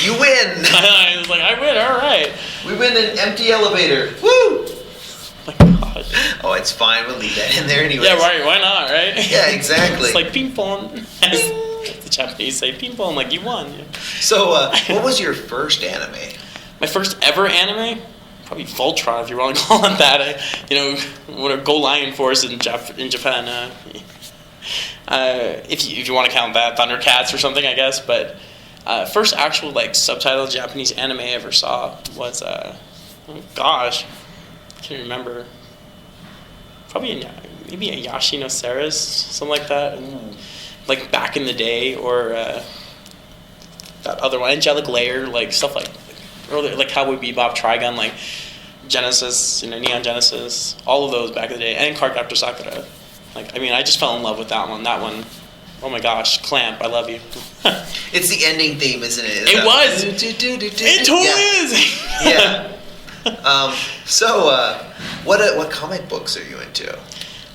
You win! I was like, I win, all right. We win an empty elevator. Woo! Oh my God. Oh, it's fine. We'll leave that in there anyway. Yeah, right. Why not, right? Yeah, exactly. It's like ping pong. As the Japanese say, ping pong, like you won. So, what was your first anime? My first ever anime? Probably Voltron, if you want to call it that. What a Go Lion Force in Japan. If you want to count that, Thundercats or something, I guess. But first actual like subtitled Japanese anime I ever saw was I can't remember. Probably maybe a Yashi no Ceres, something like that. Like back in the day, or that other one, Angelic Layer, like stuff like earlier, like Cowboy Bebop, Trigun, like Genesis, Neon Genesis, all of those back in the day, and Cardcaptor Sakura. Like, I mean, I just fell in love with that one. That one, oh my gosh, Clamp, I love you. It's the ending theme, isn't it? It was. It totally is. Yeah. So, what comic books are you into?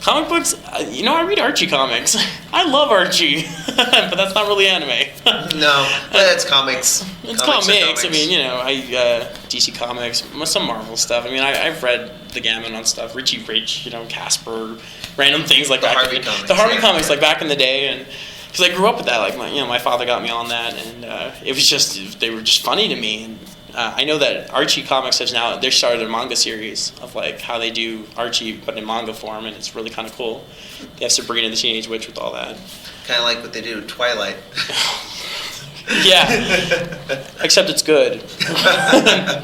Comic books, I read Archie comics. I love Archie, but that's not really anime. No, but it's comics. It's comics. I mean, DC Comics, some Marvel stuff. I mean, I've read the gamut on stuff. Richie Rich, Casper, random things like the that. Harvey comics. The Harvey comics, like back in the day, and because I grew up with that. Like my father got me on that, and it was just they were just funny to me. And I know that Archie Comics has now they started their manga series of like how they do Archie but in manga form, and it's really kind of cool. They have Sabrina the Teenage Witch with all that. Kind of like what they do with Twilight. Yeah, except it's good.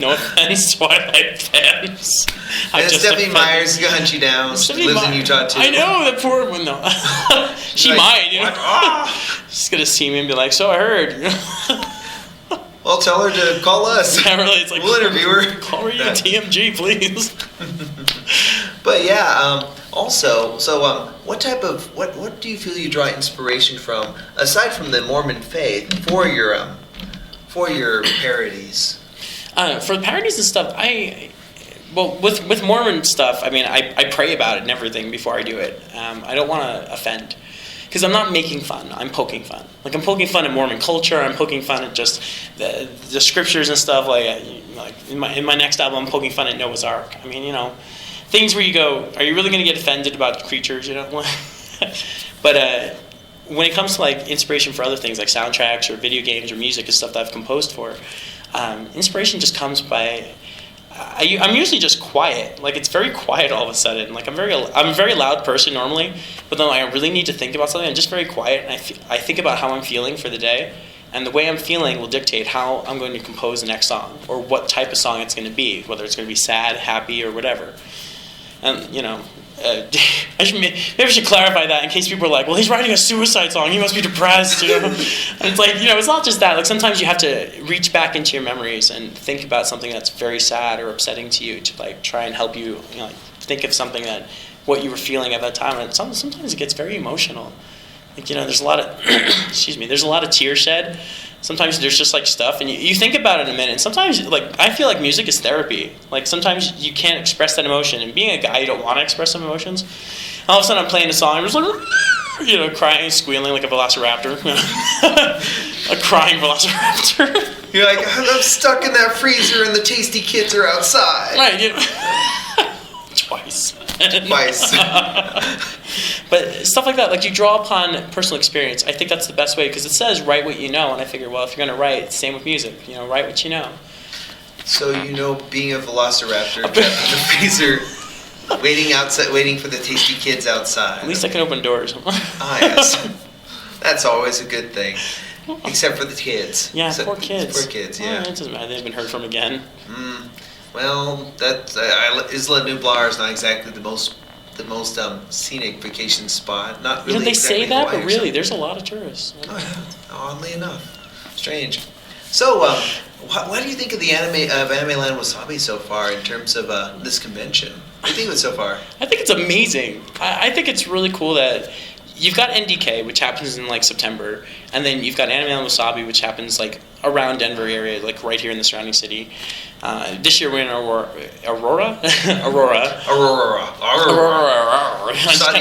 No offense, Twilight fans. And Stephanie Myers gonna hunt you down. Lives in Utah too. I know, that poor one though. She like, might, She's gonna see me and be like, "So I heard." Well, tell her to call us. Yeah, really, it's like, we'll interview her. Call her DMG, please. But yeah, also, so what do you feel you draw inspiration from, aside from the Mormon faith, for your parodies? For the parodies and stuff, with Mormon stuff, I mean, I pray about it and everything before I do it. I don't want to offend. Because I'm not making fun, I'm poking fun. Like, I'm poking fun at Mormon culture, I'm poking fun at just the scriptures and stuff. Like in my next album, I'm poking fun at Noah's Ark. I mean, things where you go, are you really going to get offended about creatures, But when it comes to, like, inspiration for other things, like soundtracks or video games or music and stuff that I've composed for, inspiration just comes by... I'm usually just quiet. Like, it's very quiet all of a sudden. Like, I'm a very loud person normally, but then I really need to think about something. I'm just very quiet, and I think about how I'm feeling for the day, and the way I'm feeling will dictate how I'm going to compose the next song, or what type of song it's going to be, whether it's going to be sad, happy, or whatever. And maybe I should clarify that in case people are like, well, he's writing a suicide song, he must be depressed, And it's like, it's not just that. Like, sometimes you have to reach back into your memories and think about something that's very sad or upsetting to you to like try and help you, think of something that what you were feeling at that time. And sometimes it gets very emotional. Like, there's a lot of there's a lot of tears shed. Sometimes there's just like stuff, and you think about it in a minute. And sometimes, like, I feel like music is therapy. Like, sometimes you can't express that emotion, and being a guy, you don't want to express some emotions. All of a sudden, I'm playing a song, I'm just like, crying, squealing like a velociraptor, a crying velociraptor. You're like, I'm stuck in that freezer, and the tasty kids are outside. Right. Twice. But stuff like that, like you draw upon personal experience. I think that's the best way, because it says write what you know, and I figure, well, if you're going to write, same with music, write what you know. So being a velociraptor trapped in the freezer, waiting for the tasty kids outside. At least I can open doors. Yes. That's always a good thing. Except for the kids. Yeah, poor kids. Poor kids, yeah. It doesn't matter, they've been heard from again. Well, that Isla Nublar is not exactly the most scenic vacation spot. Not really. They exactly say that, Hawaii but really, there's a lot of tourists. Oh yeah, oddly enough, strange. So, what do you think of the Anime Land Wasabi so far in terms of this convention? What do you think of it so far? I think it's amazing. I think it's really cool that you've got NDK, which happens in like September, and then you've got Anime Land Wasabi, which happens like around Denver area, like right here in the surrounding city. This year we're in Aurora. Saudi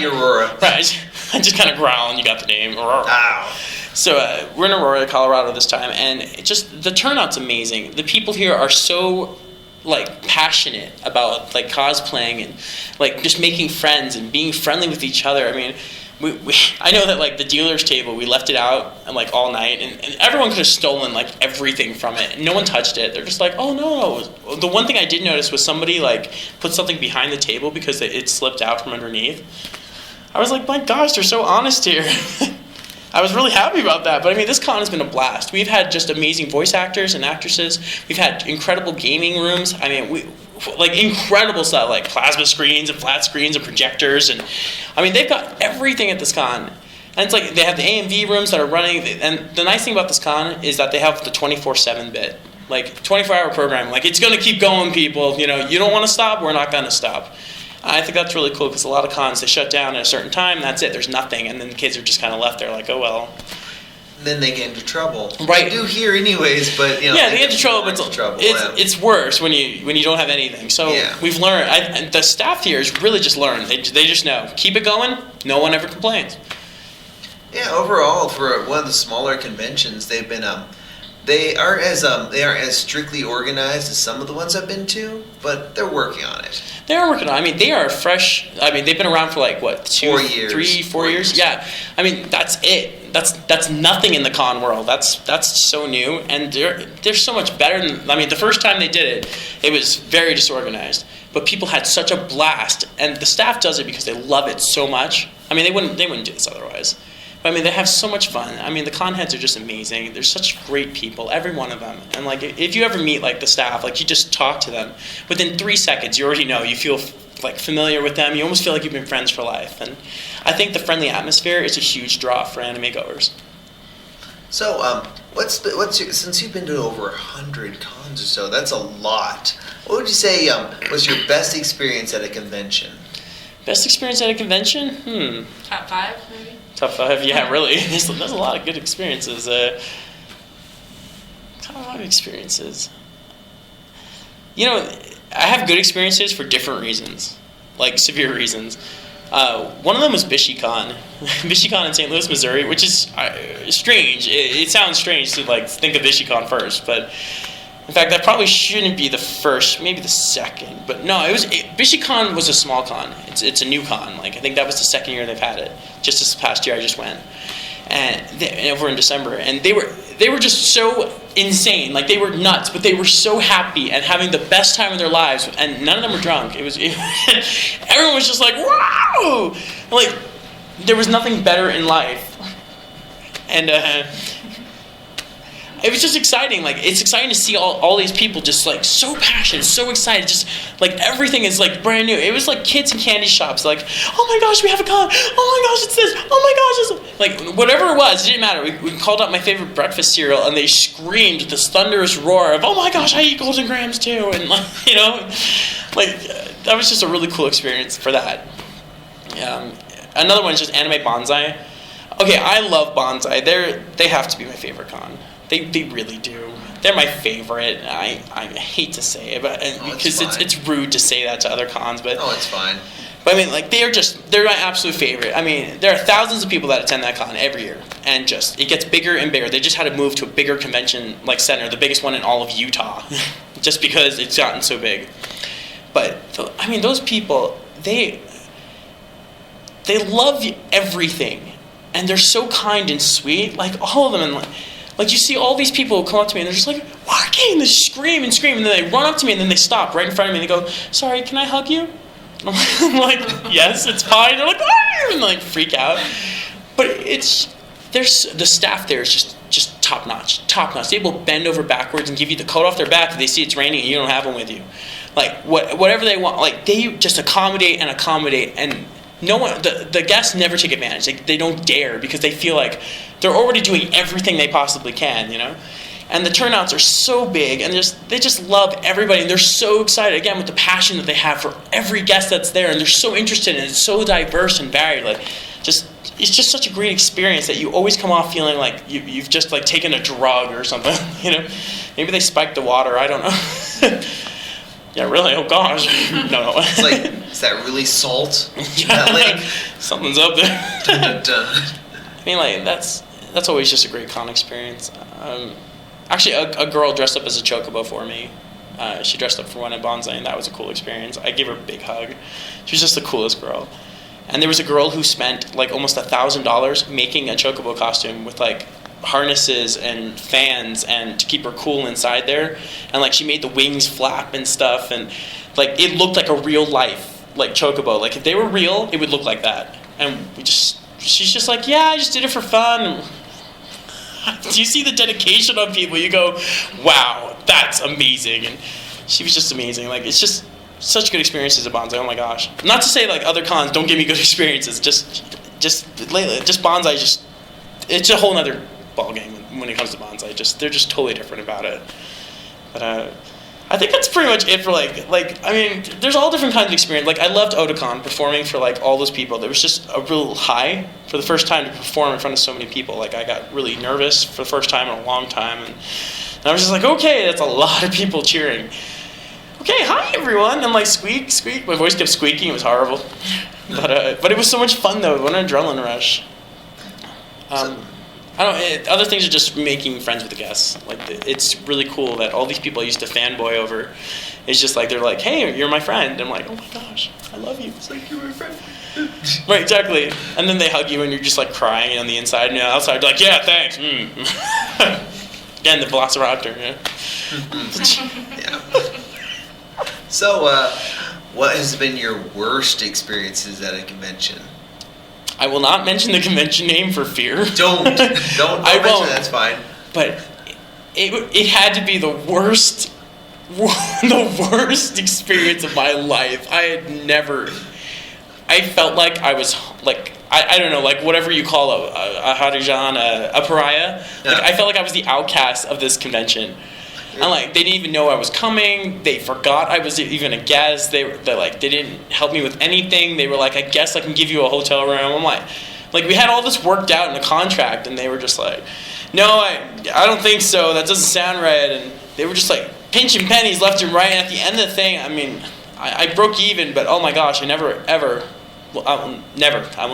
Aurora. Right. I just kind of growl and you got the name. Ow. So we're in Aurora, Colorado this time, and the turnout's amazing. The people here are so like passionate about like cosplaying and like just making friends and being friendly with each other. I mean, I know that like the dealer's table, we left it out and like all night, and everyone could have stolen like everything from it. No one touched it. They're just like, oh no. The one thing I did notice was somebody like put something behind the table because it slipped out from underneath. I was like, my gosh, they're so honest here. I was really happy about that. But I mean, this con has been a blast. We've had just amazing voice actors and actresses. We've had incredible gaming rooms. I mean, incredible stuff, like plasma screens and flat screens and projectors. And I mean, they've got everything at this con. And it's like they have the AMV rooms that are running. And the nice thing about this con is that they have the 24/7 bit. Like 24-hour program. Like, it's going to keep going, people. You don't want to stop, we're not going to stop. I think that's really cool, because a lot of cons, they shut down at a certain time, and that's it, there's nothing, and then the kids are just kind of left there like, oh well. Then they get into trouble. Right. They do here anyways, but yeah, they get into trouble, but it's worse when you don't have anything. So we've learned, the staff here has really just learned, they just know, keep it going, no one ever complains. Yeah, overall, for one of the smaller conventions, they've been they aren't as strictly organized as some of the ones I've been to, but they're working on it. They are working on it. I mean, they are fresh. I mean, they've been around for like, what, 4 years? Yeah. I mean, that's it. That's nothing in the con world. That's so new, and they're so much better than, I mean, the first time they did it, it was very disorganized, but people had such a blast, and the staff does it because they love it so much. I mean, they wouldn't do this otherwise. I mean, they have so much fun. I mean, the con heads are just amazing. They're such great people, every one of them. And like, if you ever meet like the staff, like you just talk to them, within 3 seconds, you already know. You feel like familiar with them. You almost feel like you've been friends for life. And I think the friendly atmosphere is a huge draw for anime goers. So, since you've been to over 100 cons or so, that's a lot. What would you say was your best experience at a convention? Best experience at a convention? Top 5, maybe? Top 5, yeah, really. There's a lot of good experiences. A lot of experiences. I have good experiences for different reasons, like severe reasons. One of them was BishyCon. BishyCon in St. Louis, Missouri, which is strange. It sounds strange to like think of BishyCon first, but in fact, that probably shouldn't be the first, maybe the second. But no, BishyCon was a small con. It's a new con. Like, I think that was the second year they've had it. Just this past year, I just went, and over in December, and they were just so insane. Like, they were nuts, but they were so happy and having the best time of their lives. And none of them were drunk. Everyone was just like, wow! Like, there was nothing better in life. And it was just exciting. Like, it's exciting to see all these people just like so passionate, so excited. Just like everything is like brand new. It was like kids in candy shops, like, oh my gosh, we have a con. Oh my gosh, it's this. Oh my gosh, it's like whatever it was. It didn't matter. We called out my favorite breakfast cereal, and they screamed with this thunderous roar of, oh my gosh, I eat Golden Grahams too, and like, you know, like that was just a really cool experience for that. Another one is just Anime Bonsai. Okay, I love Bonsai. They have to be my favorite con. They really do. They're my favorite. I hate to say it, but because it's rude to say that to other cons, but it's fine. But I mean, like they're my absolute favorite. I mean, there are thousands of people that attend that con every year, and just it gets bigger and bigger. They just had to move to a bigger convention like center, the biggest one in all of Utah, just because it's gotten so big. But I mean, those people they love everything. And they're so kind and sweet, like all of them. And like you see all these people who come up to me and they're just like, "Walking!" They scream and scream, and then they run up to me and then they stop right in front of me and they go, "Sorry, can I hug you?" I'm like, "Yes, it's fine." They're like, "Ah!" and like freak out. But the staff there is just top notch. They will bend over backwards and give you the coat off their back if they see it's raining and you don't have one with you. Like whatever they want, like they just accommodate and. No one, the guests never take advantage. They don't dare because they feel like they're already doing everything they possibly can, you know? And the turnouts are so big and they just love everybody and they're so excited, again, with the passion that they have for every guest that's there and they're so interested and it's so diverse and varied. Like, it's just such a great experience that you always come off feeling like you've just like taken a drug or something, you know? Maybe they spiked the water, I don't know. Yeah, really? Oh gosh. No. It's like, is that really salt? Yeah, like, something's up there. I mean, like, that's always just a great con experience. Actually, a girl dressed up as a chocobo for me. She dressed up for one at Bonsai, and that was a cool experience. I gave her a big hug. She was just the coolest girl. And there was a girl who spent like almost $1,000 making a chocobo costume with like harnesses and fans and to keep her cool inside there, and like she made the wings flap and stuff, and like it looked like a real life like chocobo. Like if they were real, it would look like that. And she's just like, yeah, I just did it for fun. Do you see the dedication on people? You go, wow, that's amazing. And she was just amazing. Like it's just such good experiences at Bonsai. Oh my gosh. Not to say like other cons don't give me good experiences. Just Bonsai. It's a whole nother ball game when it comes to Bonsai. They're just totally different about it. But I think that's pretty much it for like I mean, there's all different kinds of experience. Like I loved Otakon performing for like all those people. There was just a real high for the first time to perform in front of so many people. Like I got really nervous for the first time in a long time, and I was just like, okay, that's a lot of people cheering. Okay, hi everyone. I'm like squeak. My voice kept squeaking. It was horrible. But it was so much fun though. What an adrenaline rush. Other things are just making friends with the guests. Like it's really cool that all these people I used to fanboy over, it's just like they're like, "Hey, you're my friend." I'm like, "Oh my gosh, I love you." It's like you're my friend. Right, exactly. And then they hug you, and you're just like crying on the inside, and outside, you're like, "Yeah, thanks." Again, the Velociraptor. Yeah. So, what has been your worst experiences at a convention? I will not mention the convention name for fear. Don't mention it, that's fine. But it had to be the worst experience of my life. I felt like I was like, I don't know, like whatever you call a Harijan, a pariah. Yeah. Like I felt like I was the outcast of this convention. And like they didn't even know I was coming. They forgot I was even a guest. They didn't help me with anything. They were like, I guess I can give you a hotel room. I'm like we had all this worked out in the contract, and they were just like, no, I don't think so. That doesn't sound right. And they were just like pinching pennies left and right. And at the end of the thing, I mean, I broke even, but oh my gosh, I will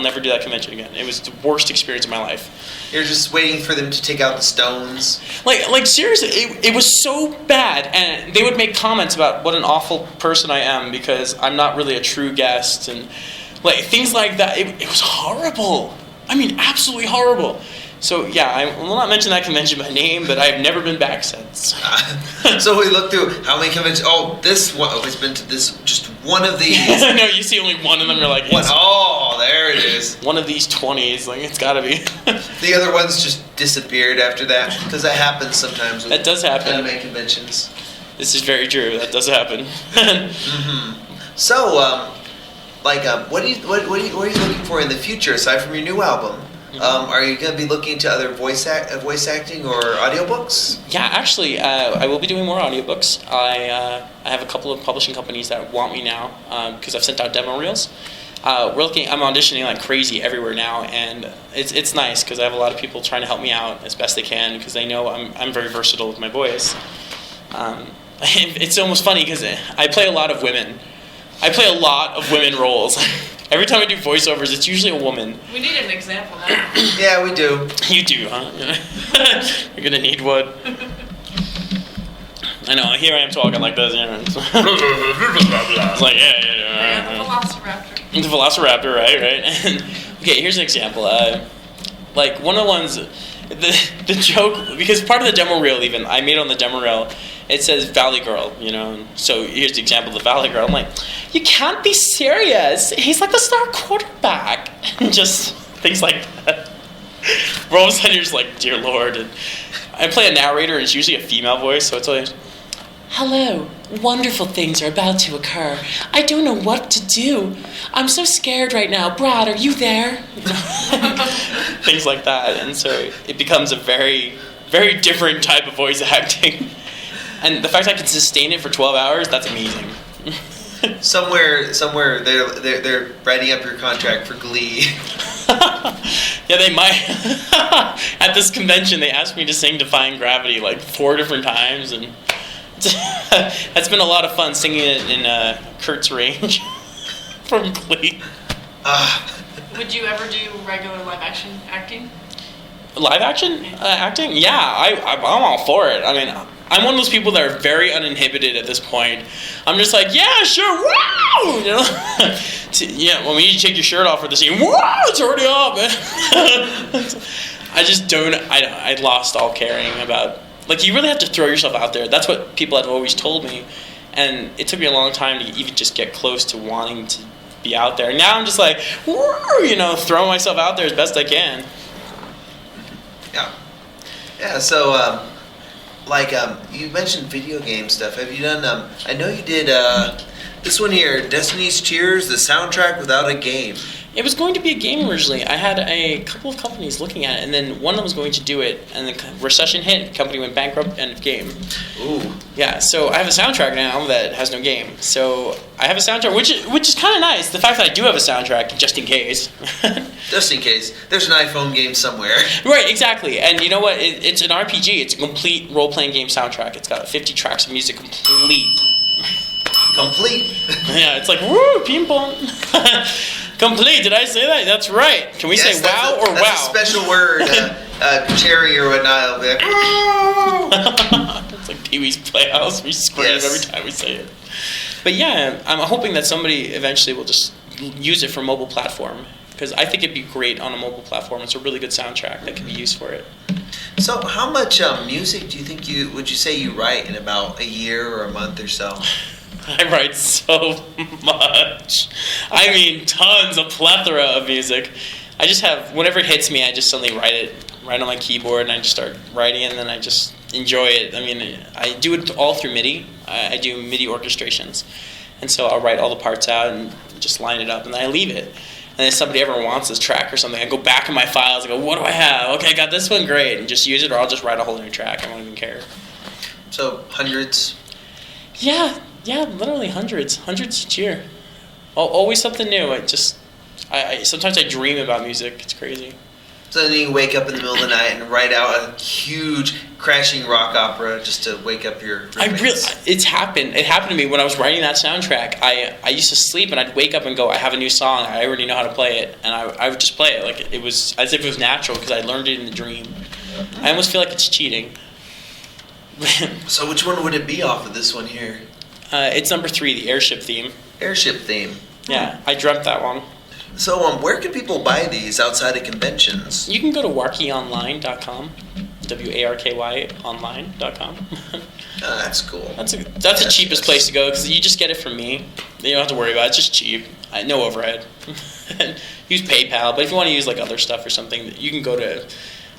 never do that convention again. It was the worst experience of my life. You're just waiting for them to take out the stones. Like seriously, it was so bad, and they would make comments about what an awful person I am because I'm not really a true guest, and like things like that. It was horrible. I mean, absolutely horrible. So yeah, I will not mention that convention by name, but I've never been back since. So we looked through how many conventions. Oh, this one has been to this just one of these. No, you see only one of them. You're like, oh, there it is. One of these 20s. Like it's got to be. The other ones just disappeared after that? Because that happens sometimes with That does happen. anime conventions. This is very true. That does happen. So, what are you looking for in the future aside from your new album? Are you going to be looking to other voice acting or audiobooks? Yeah, actually, I will be doing more audiobooks. I have a couple of publishing companies that want me now because I've sent out demo reels. I'm auditioning like crazy everywhere now, and it's nice because I have a lot of people trying to help me out as best they can because they know I'm very versatile with my voice. It's almost funny because I play a lot of women. I play a lot of women roles. Every time I do voiceovers, it's usually a woman. We need an example now. Yeah, we do. You do, huh? You're gonna need one. I know. Here I am talking like this. It's like The Velociraptor. The Velociraptor, right? And, okay, here's an example. Like one of the ones, the joke, because part of the demo reel even I made on the demo reel. It says Valley Girl, so here's the example of the Valley Girl. I'm like, you can't be serious. He's like the star quarterback. And just things like that. Where all of a sudden you're just like, dear Lord. And I play a narrator, and it's usually a female voice, so it's always, hello, wonderful things are about to occur. I don't know what to do. I'm so scared right now. Brad, are you there? Things like that. And so it becomes a very, very different type of voice acting. And the fact I can sustain it for 12 hours, that's amazing. Somewhere, they're writing up your contract for Glee. Yeah, they might. At this convention, they asked me to sing Defying Gravity like 4 different times, and that's been a lot of fun singing it in Kurt's range from Glee. Would you ever do regular live action acting? Live action acting? Yeah, I'm all for it. I mean, I'm one of those people that are very uninhibited at this point. I'm just like, yeah, sure, wow! Yeah, when you take your shirt off for the scene, wow, it's already off, man. I just don't, I lost all caring about, like, you really have to throw yourself out there. That's what people have always told me. And it took me a long time to even just get close to wanting to be out there. Now I'm just like, woo, throwing myself out there as best I can. Yeah, so, you mentioned video game stuff. Have you done, I know you did, this one here, Destiny's Cheers, the soundtrack without a game. It was going to be a game originally. I had a couple of companies looking at it, and then one of them was going to do it, and the recession hit, the company went bankrupt, end of game. Ooh. Yeah, so I have a soundtrack now that has no game. So I have a soundtrack, which is kind of nice. The fact that I do have a soundtrack, just in case. Just in case. There's an iPhone game somewhere. Right, exactly. And you know what? It's an RPG. It's a complete role-playing game soundtrack. It's got 50 tracks of music complete. Complete? Yeah, it's like, woo, ping pong. Complete, did I say that? That's right. Can we say wow or wow? That's a special word. Cherry or whatnot. It's like Pee-wee's Playhouse. We scream every time we say it. But yeah, I'm hoping that somebody eventually will just use it for mobile platform. Because I think it'd be great on a mobile platform. It's a really good soundtrack that can be used for it. So how much music do you think would you say you write in about a year or a month or so? I write so much. I mean, tons, a plethora of music. I just have, whenever it hits me, I just suddenly write it right on my keyboard, and I just start writing, and then I just enjoy it. I mean, I do it all through MIDI. I do MIDI orchestrations. And so I'll write all the parts out and just line it up, and then I leave it. And if somebody ever wants this track or something, I go back in my files and go, what do I have? Okay, I got this one, great. And just use it, or I'll just write a whole new track. I don't even care. So, hundreds? Yeah, literally hundreds each year. Always something new. I sometimes I dream about music. It's crazy. So then you wake up in the middle of the night and write out a huge crashing rock opera just to wake up your roommates. It's happened. It happened to me when I was writing that soundtrack. I used to sleep and I'd wake up and go, I have a new song. I already know how to play it, and I would just play it like it was as if it was natural because I learned it in the dream. I almost feel like it's cheating. So which one would it be off of this one here? It's number 3, the airship theme. Airship theme. Yeah, I dreamt that one. So where can people buy these outside of conventions? You can go to warkyonline.com, WARKY online.com. That's cool. That's the cheapest place to go because you just get it from me. You don't have to worry about it. It's just cheap. No overhead. Use PayPal, but if you want to use like other stuff or something, you can go to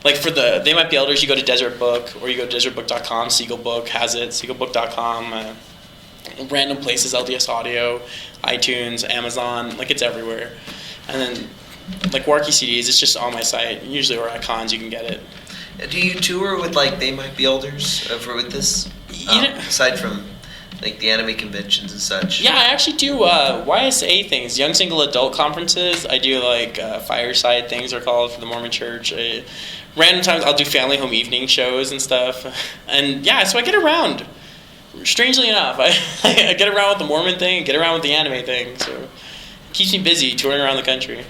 like for the They Might Be Elders, you go to Desert Book, or you go to desertbook.com. Seagull Book has it. Seagullbook.com. Random places, LDS Audio, iTunes, Amazon, like it's everywhere. And then like Warkey CDs, it's just on my site. Usually, or at cons, you can get it. Do you tour with like They Might Be Elders with this? Aside from like the anime conventions and such. Yeah, I actually do YSA things, Young Single Adult Conferences. I do like fireside things are called for the Mormon Church. Random times I'll do family home evening shows and stuff. And yeah, so I get around. Strangely enough, I get around with the Mormon thing, get around with the anime thing. So it keeps me busy touring around the country.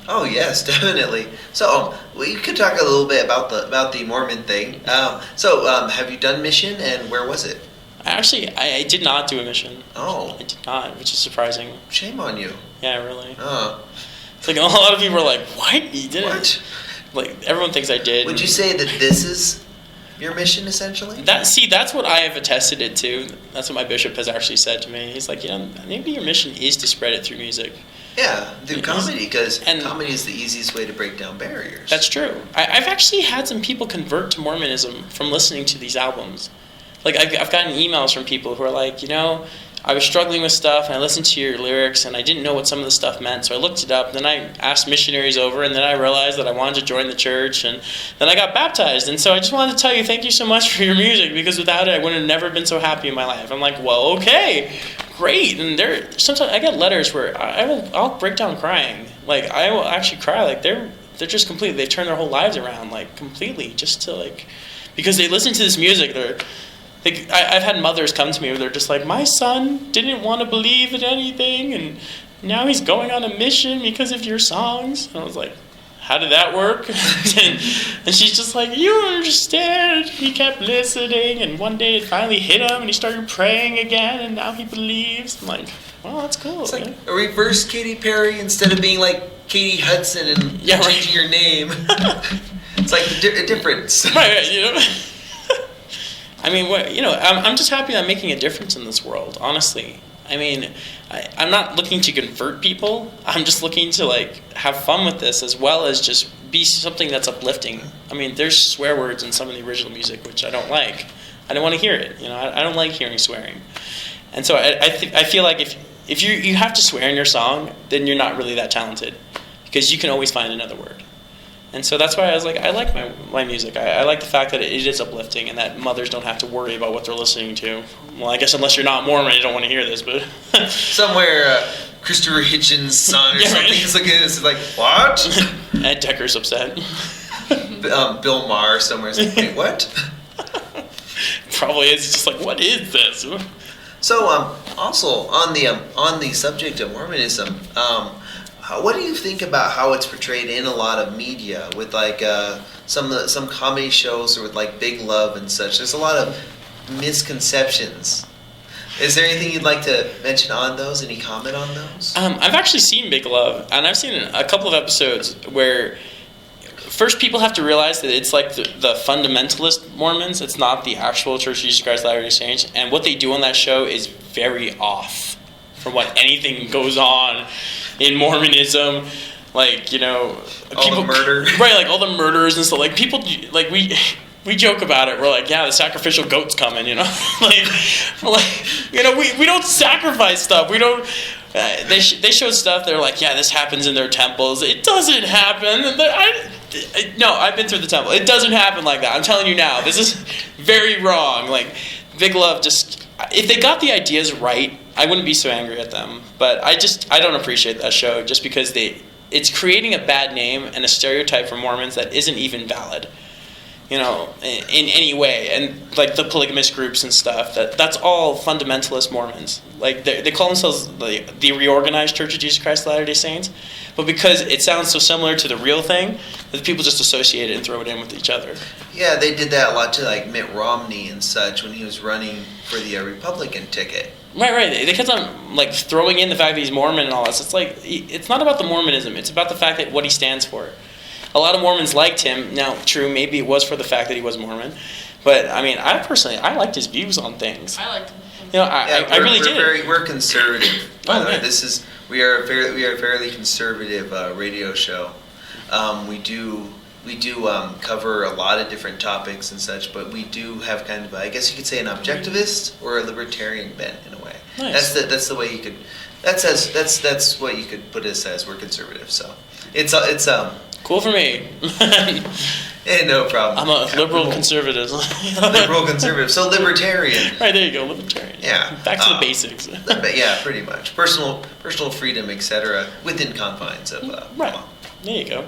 Oh yes, definitely. So we could talk a little bit about the Mormon thing. Have you done mission, and where was it? Actually, I did not do a mission. Oh. I did not, which is surprising. Shame on you. Yeah, really. Oh. It's like a lot of people are like, what? You didn't? What? Like, everyone thinks I did. Would you say that this is your mission, essentially? That's what I have attested it to. That's what my bishop has actually said to me. He's like, maybe your mission is to spread it through music. Yeah, through comedy, because comedy is the easiest way to break down barriers. That's true. I've actually had some people convert to Mormonism from listening to these albums. Like, I've gotten emails from people who are like, I was struggling with stuff, and I listened to your lyrics, and I didn't know what some of the stuff meant, so I looked it up, then I asked missionaries over, and then I realized that I wanted to join the church, and then I got baptized, and so I just wanted to tell you thank you so much for your music, because without it, I would have never been so happy in my life. I'm like, well, okay, great. And sometimes I get letters where I'll break down crying. Like, I will actually cry. Like, they're just completely, they've turned their whole lives around, like, completely, just to, like, because they listen to this music, I've had mothers come to me where they're just like, my son didn't want to believe in anything, and now he's going on a mission because of your songs. And I was like, how did that work? and she's just like, you don't understand. He kept listening, and one day it finally hit him, and he started praying again, and now he believes. I'm like, well, that's cool. It's like a reverse Katy Perry instead of being like Katie Hudson and changing your name. It's like a difference. Right, I mean, I'm just happy I'm making a difference in this world, honestly. I mean, I'm not looking to convert people. I'm just looking to, like, have fun with this as well as just be something that's uplifting. I mean, there's swear words in some of the original music, which I don't like. I don't want to hear it. I don't like hearing swearing. And so I feel like if you have to swear in your song, then you're not really that talented, because you can always find another word. And so that's why I was like, I like my music. I like the fact that it is uplifting and that mothers don't have to worry about what they're listening to. Well, I guess unless you're not Mormon, you don't want to hear this, but... Somewhere, Christopher Hitchens' son or something is looking at this like, what? Ed Decker's upset. Bill Maher somewhere is like, wait, what? Probably is just like, what is this? So, also, on the subject of Mormonism, what do you think about how it's portrayed in a lot of media with like some comedy shows or with like Big Love and such? There's a lot of misconceptions. Is there anything you'd like to mention on those? Any comment on those? I've actually seen Big Love, and I've seen a couple of episodes where first people have to realize that it's like the fundamentalist Mormons. It's not the actual Church of Jesus Christ of Latter-day Saints, and what they do on that show is very off from what anything goes on in Mormonism, like, all the murder, right? Like all the murders and stuff. Like people, like we joke about it. We're like, yeah, the sacrificial goat's coming, like we don't sacrifice stuff. We don't. They show stuff. They're like, yeah, this happens in their temples. It doesn't happen. No, I've been through the temple. It doesn't happen like that. I'm telling you now. This is very wrong. Like Big Love just. If they got the ideas right, I wouldn't be so angry at them. But I don't appreciate that show just because it's creating a bad name and a stereotype for Mormons that isn't even valid, in any way. And like the polygamous groups and stuff, that's all fundamentalist Mormons. Like they call themselves the Reorganized Church of Jesus Christ of Latter-day Saints, but because it sounds so similar to the real thing, that people just associate it and throw it in with each other. Yeah, they did that a lot to like Mitt Romney and such when he was running for the Republican ticket. Right. They kept on like throwing in the fact that he's Mormon and all this. It's like it's not about the Mormonism. It's about the fact that what he stands for. A lot of Mormons liked him. Now, true, maybe it was for the fact that he was Mormon, but I mean, I liked his views on things. I liked him. I really did. We're conservative. By the way, Yeah. we are a fairly conservative radio show. We do we do cover a lot of different topics and such, but we do have kind of, I guess you could say, an objectivist or a libertarian bent in a way. Nice. That's the way you could. That's what you could put us as. We're conservative, so it's Cool for me. no problem. I'm a liberal conservative. Liberal conservative. So libertarian. Right, there you go, libertarian. Yeah. Back to the basics. Yeah, pretty much. Personal freedom, etc., within confines of right. law. There you go.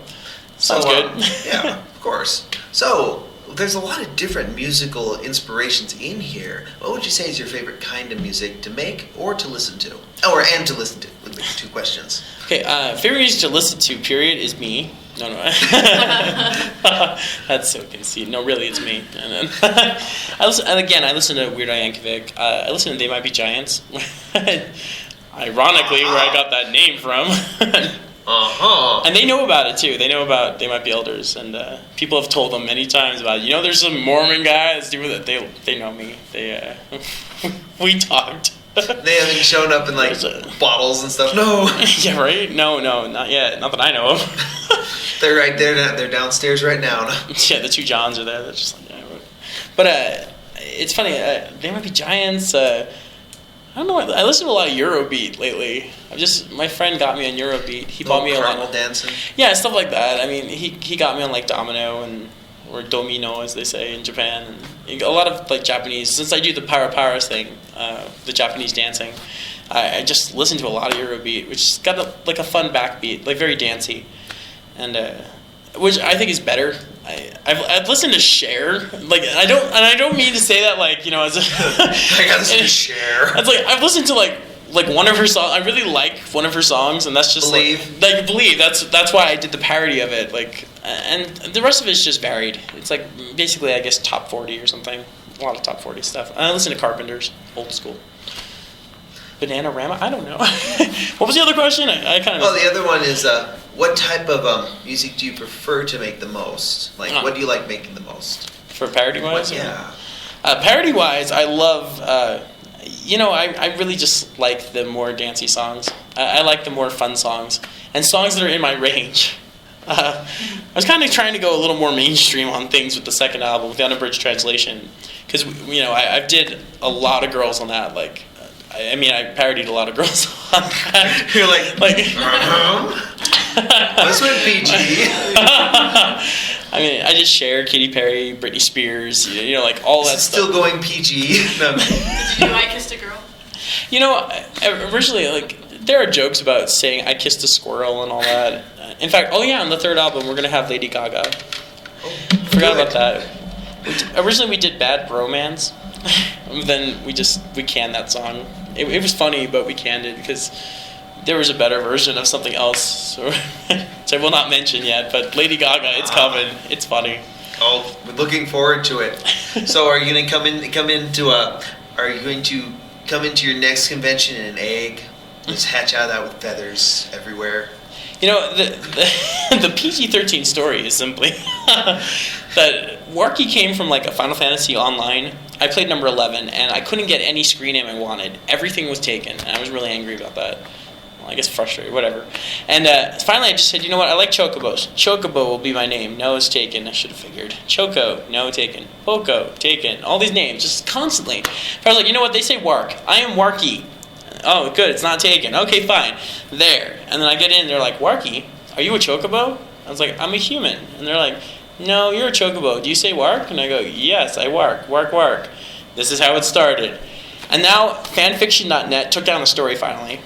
Sounds good. Yeah, of course. So there's a lot of different musical inspirations in here. What would you say is your favorite kind of music to make or to listen to? And to listen to would be 2 questions. Okay, favorite music to listen to, period, is me. No. That's so conceited. No, really, it's me. And then I listen to Weird Al Yankovic. I listen to They Might Be Giants. Ironically, where I got that name from. And they know about it too. They know about They Might Be Elders, and people have told them many times about it. There's some Mormon guy that's doing that. They know me. We talked. They haven't shown up in bottles and stuff. No. Yeah, right. No, not yet. Not that I know of. They're right there. They're downstairs right now. Yeah, the 2 Johns are there. They're just like, yeah. But it's funny. They Might Be Giants. I don't know. I listen to a lot of Eurobeat lately. My friend got me on Eurobeat. He bought me a lot of dancing. Yeah, stuff like that. I mean, he got me on Domino or Domino, as they say in Japan. And a lot of Japanese. Since I do the para thing, the Japanese dancing, I just listen to a lot of Eurobeat, which has got a fun backbeat, very dancey, and which I think is better. I've listened to Cher, I don't mean to say that as a I gotta listen to Cher. It's I've listened to one of her songs. I really like one of her songs, and that's just Believe. Believe. That's why I did the parody of it. And the rest of it's just varied. It's basically, I guess, top 40 or something. A lot of top 40 stuff. And I listen to Carpenters, old school. Bananarama? I don't know. What was the other question? I kind of. Oh, the other one is what type of music do you prefer to make the most? What do you like making the most? For parody wise? Yeah. Parody wise, I love. I really just like the more dancey songs. I like the more fun songs and songs that are in my range. I was kind of trying to go a little more mainstream on things with the second album, with the unabridged translation, because I did a lot of girls on that. I parodied a lot of girls on that. You're this went PG. I just Cher, Katy Perry, Britney Spears, all that stuff. Still going PG. No. Did you know I Kissed a Girl? Originally, there are jokes about saying I kissed a squirrel and all that. In fact, on the 3rd album, we're going to have Lady Gaga. Forgot about that. Originally, we did Bad Bromance. Then we canned that song. It was funny, but we canned it because there was a better version of something else, which I will not mention yet. But Lady Gaga, it's coming. It's funny. Oh, we're looking forward to it. So, are you going to come into your next convention in an egg? Just hatch out of that with feathers everywhere. The PG-13 story is simply that Warky came from a Final Fantasy Online. I played number 11, and I couldn't get any screen name I wanted. Everything was taken, and I was really angry about that. Well, I guess frustrated, whatever. And finally I just said, you know what, I like Chocobos. Chocobo will be my name. No, it's taken. I should have figured. Choco, no, taken. Poco, taken. All these names, just constantly. I was like, you know what, they say Wark. I am Warky. Oh, good, it's not taken. Okay, fine. There. And then I get in, they're like, Warky, are you a Chocobo? I was like, I'm a human. And they're like, no, you're a Chocobo. Do you say Wark? And I go, yes, I Wark. Wark, Wark. This is how it started. And now fanfiction.net took down the story finally.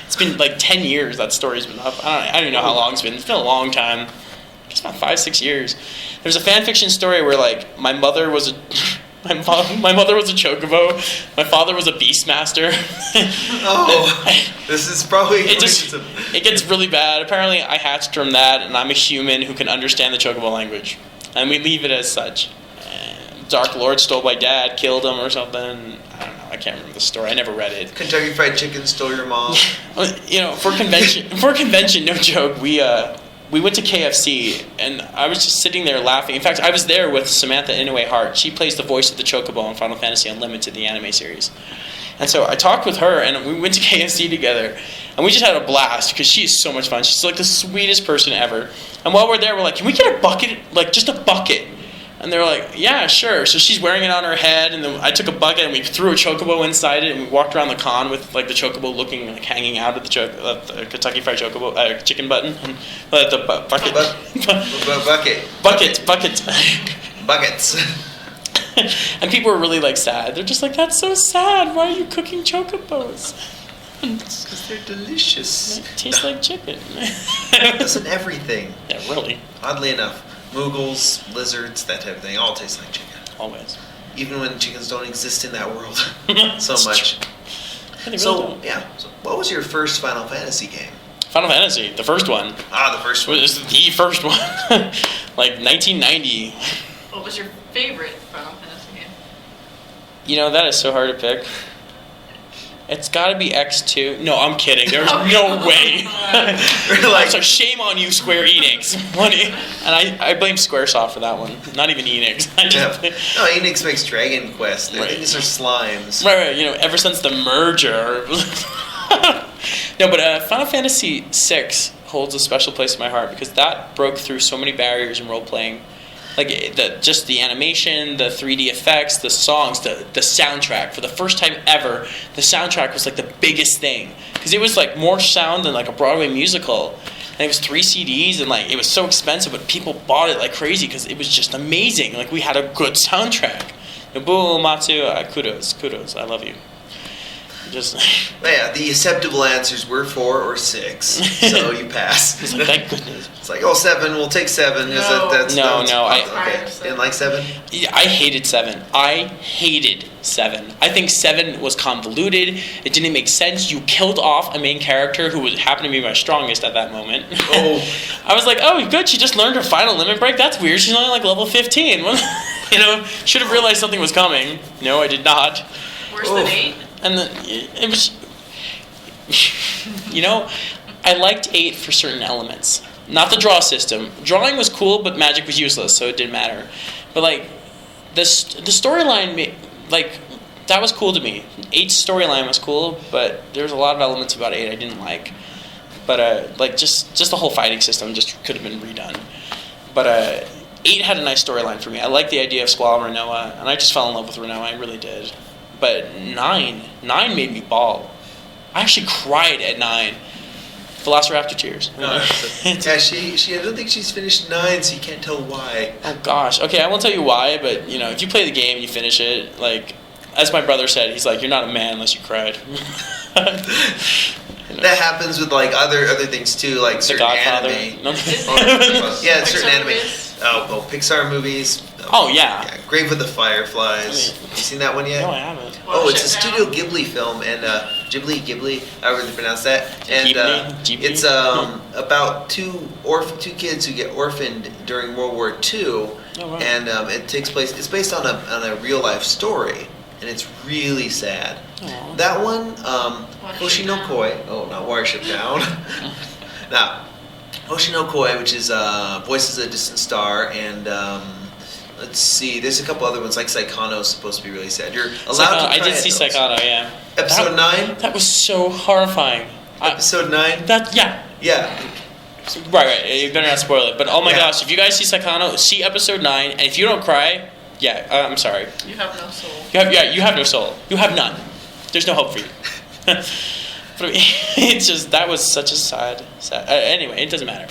It's been 10 years that story's been up. I don't even know how long it's been. It's been a long time. It's about 5-6 years. There's a fanfiction story where my mother was a my mother was a Chocobo. My father was a Beastmaster. This is probably it gets really bad. Apparently, I hatched from that, and I'm a human who can understand the Chocobo language, and we leave it as such. Dark Lord stole my dad, killed him or something. I don't know. I can't remember the story. I never read it. Kentucky Fried Chicken stole your mom. For convention, no joke. We went to KFC, and I was just sitting there laughing. In fact, I was there with Samantha Inoue Hart. She plays the voice of the Chocobo in Final Fantasy Unlimited, the anime series. And so I talked with her, and we went to KFC together. And we just had a blast because she is so much fun. She's like the sweetest person ever. And while we're there, we're like, can we get a bucket? Like, just a bucket. And they're like, yeah, sure. So she's wearing it on her head, and then I took a bucket and we threw a chocobo inside it, and we walked around the con with like the chocobo looking like hanging out of the Kentucky Fried Chocobo chicken button, and the bucket. Buckets. And people were really like sad. They're just like, that's so sad. Why are you cooking chocobos? Because they're delicious. It tastes like chicken. Doesn't everything? Yeah, really. Oddly enough. Moogles, lizards, that type of thing, all taste like chicken. Always. Even when chickens don't exist in that world so much. Really So, don't. yeah. So what was your first Final Fantasy game? Final Fantasy, the first one. The first one. It was the first one. Like 1990. What was your favorite Final Fantasy game? You know, that is so hard to pick. It's got to be X2. No, I'm kidding. There's no way. So shame on you, Square Enix. And I blame Squaresoft for that one. Not even Enix. No, Enix makes Dragon Quest. These are slimes. Right. You know, ever since the merger. No, but Final Fantasy VI holds a special place in my heart because that broke through so many barriers in role-playing. Like, just the animation, the 3D effects, the songs, the soundtrack. For the first time ever, the soundtrack was, like, the biggest thing. Because it was, like, more sound than, like, a Broadway musical. And it was 3 CDs, and, like, it was so expensive, but people bought it like crazy because it was just amazing. Like, we had a good soundtrack. Nobuo Uematsu, kudos. I love you. Yeah, the acceptable answers were 4 or 6, so you pass. It's like, thank goodness. It's like, 7, we'll take 7. No. Okay. Didn't like 7? Yeah, I hated 7. I think 7 was convoluted. It didn't make sense. You killed off a main character who happened to be my strongest at that moment. Oh. I was like, oh, good, she just learned her final limit break? That's weird. She's only like level 15. Should have realized something was coming. No, I did not. Worse than 8? And then it was, I liked 8 for certain elements. Not the draw system. Drawing was cool, but magic was useless, so it didn't matter. But, like, the storyline, like, that was cool to me. 8's storyline was cool, but there's a lot of elements about 8 I didn't like. But, like, just the whole fighting system just could have been redone. But, 8 had a nice storyline for me. I liked the idea of Squall Renoa, and I just fell in love with Renoa. I really did. But 9 made me bawl. I actually cried at 9. Velociraptor tears. Yeah, she. I don't think she's finished 9, so you can't tell why. Oh gosh. Okay, I won't tell you why, but if you play the game and you finish it, like as my brother said, he's like, you're not a man unless you cried. That happens with like other things too, like certain anime. Yeah, certain anime. Oh, Pixar movies. Yeah. Grave with the Fireflies. Have you seen that one yet? No, I haven't. It's a Studio Ghibli film, and Ghibli, however they pronounce that. And Ghibli. It's about two kids who get orphaned during World War II, oh, wow. And it takes place. It's based on a real life story, and it's really sad. Aww. That one, Hoshinokoi. Oh, not Watership Down. Now, Hoshinokoi, which is Voices of a Distant Star, and let's see, there's a couple other ones, like Saikano is supposed to be really sad. You're allowed to cry. I did see Saikano, yeah. Episode 9? That was so horrifying. Episode 9? Yeah. Yeah. Right, you better not spoil it. But oh my gosh, if you guys see Saikano, see episode 9, and if you don't cry, I'm sorry. You have no soul. You have no soul. You have none. There's no hope for you. But it's just, that was such a sad. Anyway, it doesn't matter.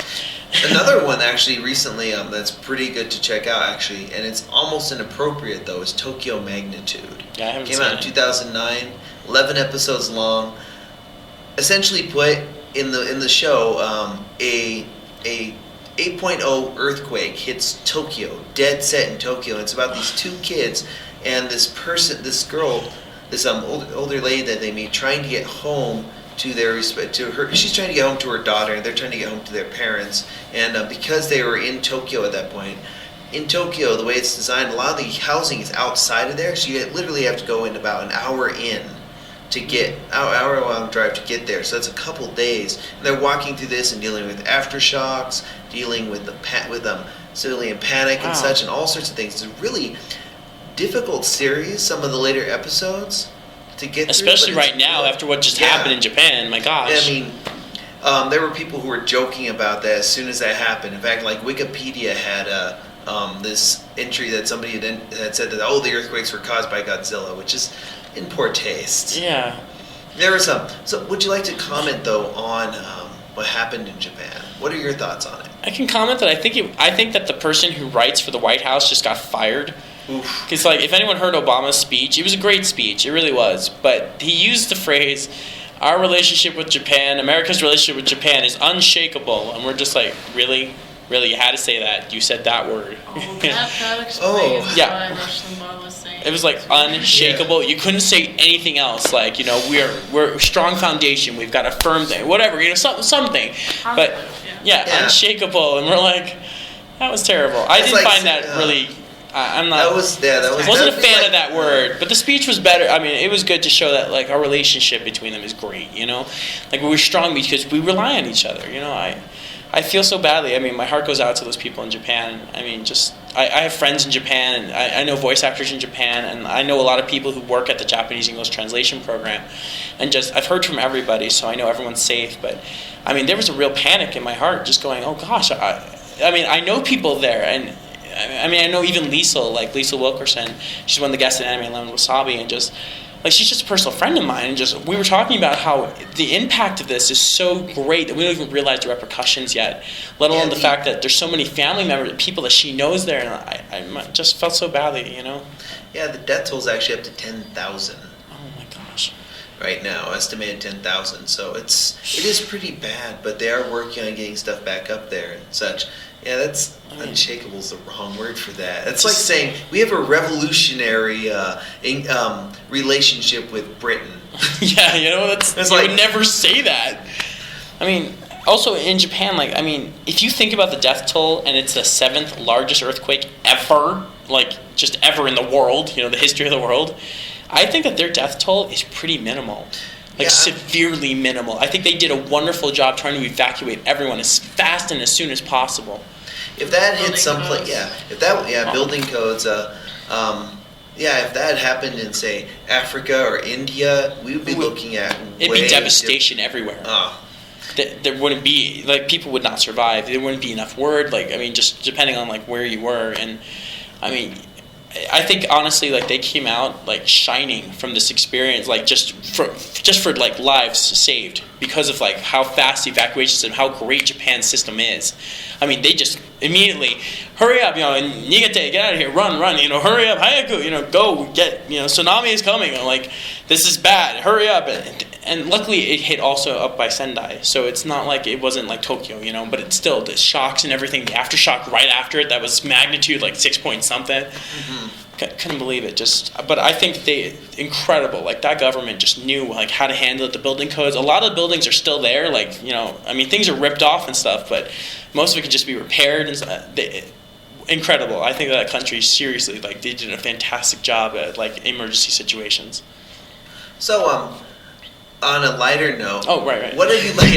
Another one actually recently that's pretty good to check out actually, and it's almost inappropriate though, is Tokyo Magnitude. Yeah, I haven't Came out in 2009, 11 episodes long. Essentially put in the show, a 8.0 earthquake hits Tokyo, dead set in Tokyo. And it's about these two kids and this girl, this older lady that they meet, trying to get home to her. She's trying to get home to her daughter, and they're trying to get home to their parents. And because they were in Tokyo at that point, in Tokyo, the way it's designed, a lot of the housing is outside of there, so you literally have to go in about an hour in to get hour-long drive to get there. So that's a couple days. And they're walking through this and dealing with aftershocks, dealing with civilian panic and such, and all sorts of things. It's a really difficult series. Some of the later episodes. to get through. Especially right now, after what just happened in Japan. My gosh. I mean, there were people who were joking about that as soon as that happened. In fact, like Wikipedia had this entry that somebody had said that the earthquakes were caused by Godzilla, which is in poor taste. Yeah. There was some. So, would you like to comment though on what happened in Japan? What are your thoughts on it? I can comment that I think that the person who writes for the White House just got fired. Because like, if anyone heard Obama's speech, it was a great speech. It really was. But he used the phrase, "Our relationship with Japan, America's relationship with Japan is unshakable," and we're just like, really. Really, you had to say that. You said that word. That explains yeah. why Rush Limbaugh was saying it was like unshakable. Yeah. You couldn't say anything else. Like, we're a strong foundation. We've got a firm thing. Whatever, something. But yeah, unshakable. And we're like, that was terrible. I didn't find that really. I'm not. That was. Wasn't a fan of that word. But the speech was better. I mean, it was good to show that like our relationship between them is great. Like we were strong because we rely on each other. I feel so badly. I mean, my heart goes out to those people in Japan. I mean, I have friends in Japan, and I know voice actors in Japan, and I know a lot of people who work at the Japanese English translation program. And I've heard from everybody, so I know everyone's safe. But, I mean, there was a real panic in my heart just going, oh, gosh. I mean, I know people there, and I mean, I know even Liesl Wilkerson. She's one of the guests at Anime Land Wasabi, and she's just a personal friend of mine, and we were talking about how the impact of this is so great that we don't even realize the repercussions yet, let alone the fact that there's so many family members, people that she knows there, and I just felt so badly, Yeah, the death toll is actually up to 10,000. Oh my gosh. Right now, estimated 10,000. So it is pretty bad, but they are working on getting stuff back up there and such. Yeah, that's unshakable is the wrong word for that. It's like saying we have a revolutionary relationship with Britain. Yeah, you would never say that. I mean, also in Japan, if you think about the death toll and it's the 7th largest earthquake ever, just ever in the world, the history of the world, I think that their death toll is pretty minimal. Severely minimal. I think they did a wonderful job trying to evacuate everyone as fast and as soon as possible. If that hit someplace, building codes. If that happened in say Africa or India, we would be looking at. It'd be devastation everywhere. There wouldn't be people would not survive. There wouldn't be enough word. Just depending on where you were, and I mean. I think honestly, they came out shining from this experience, just for lives saved because of how fast the evacuations and how great Japan's system is. I mean, they just immediately hurry up, nigete, get out of here, run, hurry up, hayaku, go get, tsunami is coming, this is bad, hurry up, and luckily it hit also up by Sendai, so it's not like it wasn't like Tokyo, but it's still the shocks and everything, the aftershock right after it, that was magnitude 6 point something. Mm-hmm. Couldn't believe it. But I think incredible. That government just knew how to handle it. The building codes. A lot of the buildings are still there. Things are ripped off and stuff, but most of it can just be repaired. And incredible. I think that country seriously, they did a fantastic job at emergency situations. So, on a lighter note, right. What do you like?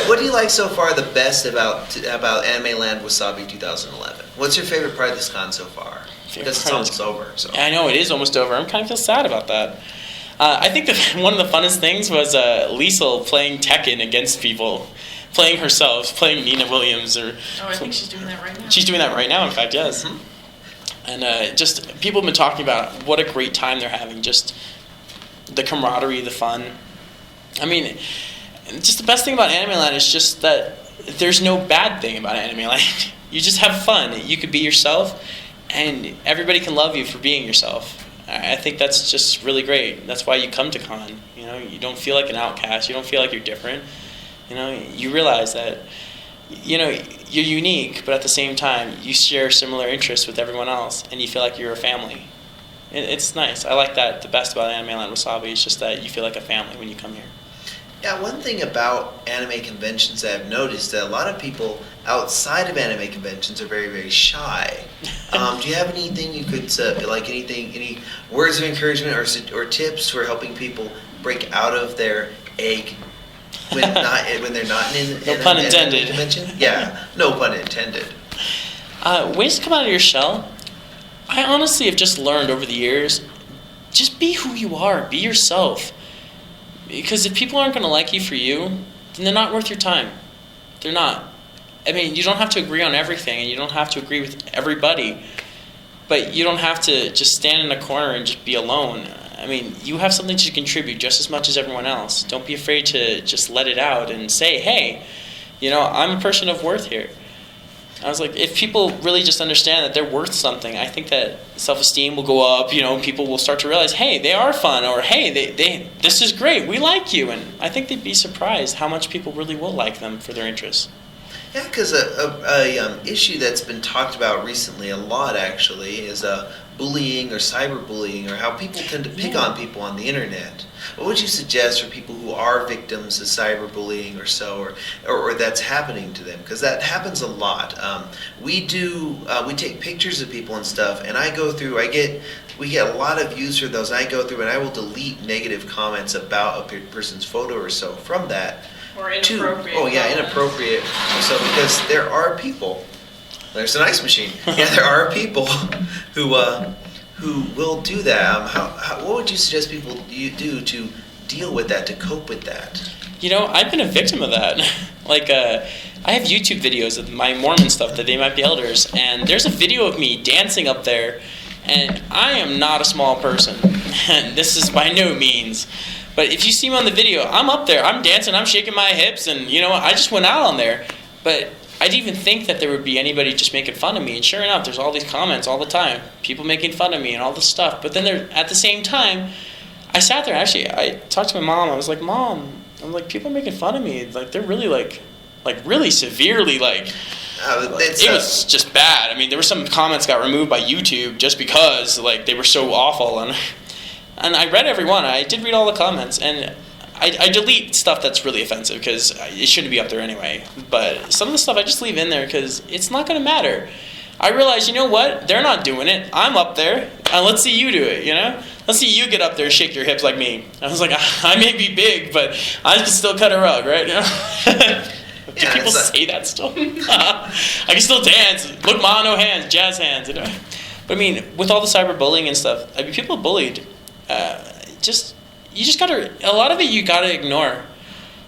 What do you like so far the best about Anime Land Wasabi 2011? What's your favorite part of this con so far? Because it's almost over. So. I know, it is almost over. I'm kind of feel sad about that. I think that one of the funnest things was Liesl playing Tekken against people, playing herself, playing Nina Williams. I think she's doing that right now. She's doing that right now, in fact, yes. Mm-hmm. And just people have been talking about what a great time they're having, just the camaraderie, the fun. I mean, just the best thing about Anime Land is just that there's no bad thing about Anime Land. You just have fun. You could be yourself. And everybody can love you for being yourself. I think that's just really great. That's why you come to con. You don't feel like an outcast. You don't feel like you're different. You realize that, you're unique, but at the same time, you share similar interests with everyone else, and you feel like you're a family. It's nice. I like that the best about Anime Land Wasabi is just that you feel like a family when you come here. Yeah, one thing about anime conventions that I've noticed that a lot of people outside of anime conventions are very, very shy. Do you have anything you could any words of encouragement or tips for helping people break out of their egg when they're not in no pun intended convention? Yeah, no pun intended. Ways to come out of your shell. I honestly have just learned over the years, just be who you are. Be yourself. Because if people aren't going to like you for you, then they're not worth your time. They're not. I mean, you don't have to agree on everything, and you don't have to agree with everybody. But you don't have to just stand in a corner and just be alone. I mean, you have something to contribute just as much as everyone else. Don't be afraid to just let it out and say, hey, I'm a person of worth here. I was like, if people really just understand that they're worth something, I think that self-esteem will go up. People will start to realize, hey, they are fun, or hey, this is great, we like you. And I think they'd be surprised how much people really will like them for their interests. Yeah, because a issue that's been talked about recently a lot, actually, is bullying or cyberbullying, or how people tend to pick on people on the internet. What would you suggest for people who are victims of cyberbullying or that's happening to them? Because that happens a lot. We take pictures of people and stuff, and we get a lot of views for those, and I go through and I will delete negative comments about a person's photo or so from that. Or inappropriate. Inappropriate. So because there are people, there's an ice machine. Yeah, there are people who will do that. What would you suggest people do to deal with that, to cope with that? I've been a victim of that. I have YouTube videos of my Mormon stuff, the They Might Be Elders, and there's a video of me dancing up there, and I am not a small person. And this is by no means. But if you see me on the video, I'm up there, I'm dancing, I'm shaking my hips, and I just went out on there. But I didn't even think that there would be anybody just making fun of me. And sure enough, there's all these comments all the time, people making fun of me and all this stuff. But then at the same time, I sat there, actually, I talked to my mom, I was like, Mom, people are making fun of me. They're really really severely, it was just bad. I mean, there were some comments got removed by YouTube just because, they were so awful. And I read every one. I did read all the comments, and I delete stuff that's really offensive because it shouldn't be up there anyway. But some of the stuff I just leave in there because it's not going to matter. I realize, you know what? They're not doing it. I'm up there, and let's see you do it, Let's see you get up there and shake your hips like me. I was like, I may be big, but I can still cut a rug, right? Do people say that still? I can still dance. Look, ma, no hands, jazz hands, But I mean, with all the cyberbullying and stuff, people are bullied. You just gotta, a lot of it you gotta ignore.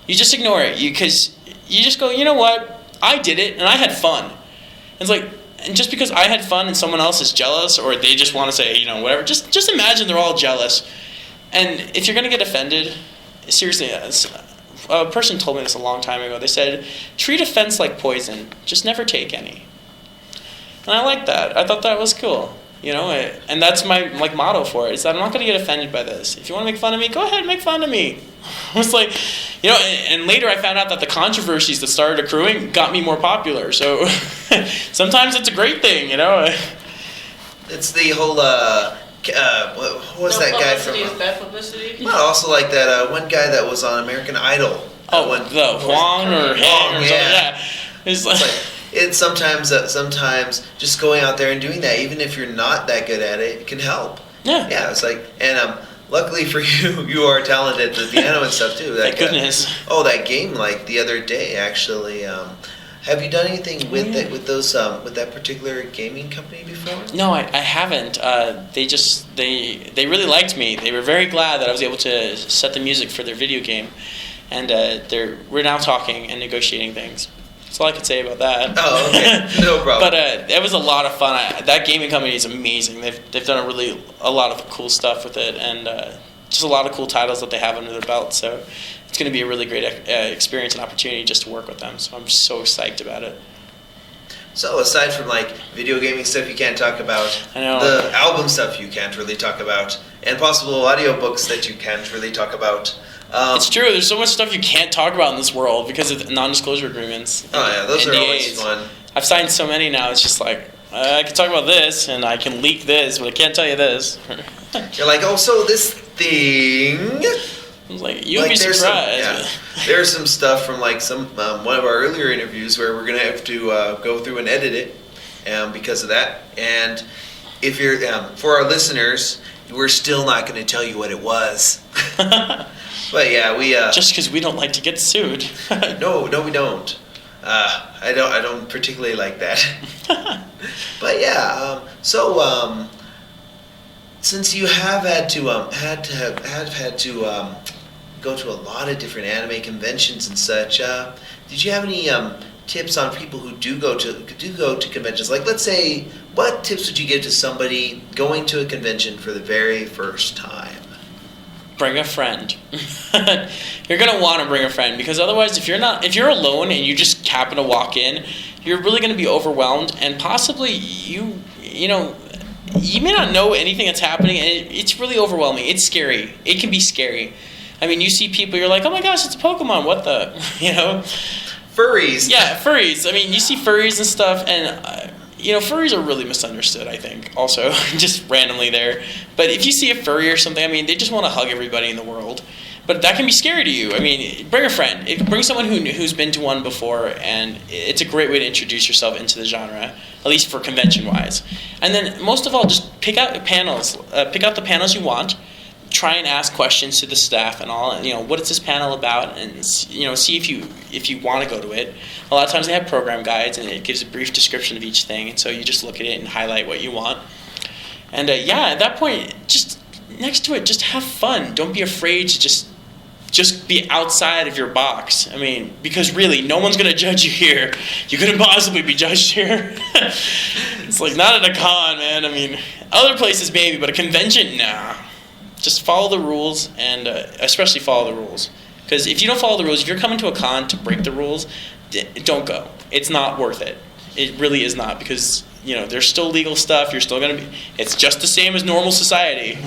You just ignore it, because you just go, you know what, I did it and I had fun. And it's and just because I had fun and someone else is jealous, or they just want to say, whatever, just imagine they're all jealous. And if you're gonna get offended, seriously, a person told me this a long time ago. They said, treat offense like poison, just never take any. And I like that. I thought that was cool. And that's my motto for it, is that I'm not going to get offended by this. If you want to make fun of me, go ahead, make fun of me. I was and later I found out that the controversies that started accruing got me more popular. So sometimes it's a great thing, It's the whole, what was that guy from? Publicity is bad publicity. Well, also that one guy that was on American Idol. The Huang or Hang or something, yeah. It's sometimes just going out there and doing that, even if you're not that good at it, it can help. Yeah. Yeah, it's and luckily for you, you are talented at the piano and stuff too. Thank goodness. That game the other day actually. Have you done anything with it with that particular gaming company before? No, I haven't. They really liked me. They were very glad that I was able to set the music for their video game, and we're now talking and negotiating things. That's all I could say about that. Oh, okay. No problem. But it was a lot of fun. That gaming company is amazing. They've done a lot of cool stuff with it, and just a lot of cool titles that they have under their belt. So it's going to be a really great experience and opportunity just to work with them. So I'm so psyched about it. So aside from video gaming stuff you can't talk about, I know. The album stuff you can't really talk about, and possible audiobooks that you can't really talk about. It's true. There's so much stuff you can't talk about in this world because of non-disclosure agreements. Oh yeah, those NDAs. Are always fun. I've signed so many now. It's just I can talk about this and I can leak this, but I can't tell you this. You're so this thing. I was you'd be surprised. There's some stuff from some one of our earlier interviews where we're gonna have to go through and edit it, because of that. And if you're for our listeners, we're still not going to tell you what it was. But yeah, we just because we don't like to get sued. No, we don't. I don't particularly like that. But yeah, since you have had to go to a lot of different anime conventions and such, did you have any tips on people who do go to conventions? Like, let's say, what tips would you give to somebody going to a convention for the very first time? Bring a friend. You're gonna want to bring a friend, because otherwise, if you're alone and you just happen to walk in, you're really gonna be overwhelmed, and possibly you may not know anything that's happening, and it's really overwhelming. It's scary. It can be scary. I mean, you see people, you're like, oh my gosh, it's a Pokemon. What the, Furries. Yeah, furries. I mean, you see furries and stuff, and furries are really misunderstood, I think, also, just randomly there. But if you see a furry or something, I mean, they just want to hug everybody in the world. But that can be scary to you. I mean, bring a friend. Bring someone who's been to one before, and it's a great way to introduce yourself into the genre, at least for convention-wise. And then, most of all, just pick out the panels. Pick out the panels you want. Try and ask questions to the staff and all. And, what is this panel about? And see if you want to go to it. A lot of times they have program guides, and it gives a brief description of each thing. And so you just look at it and highlight what you want. And at that point, just next to it, just have fun. Don't be afraid to just be outside of your box. I mean, because really, no one's going to judge you here. You couldn't possibly be judged here. It's like, not at a con, man. I mean, other places maybe, but a convention, nah. Just follow the rules, and especially follow the rules. Because if you don't follow the rules, if you're coming to a con to break the rules, don't go. It's not worth it. It really is not, because there's still legal stuff. You're still going to be. It's just the same as normal society.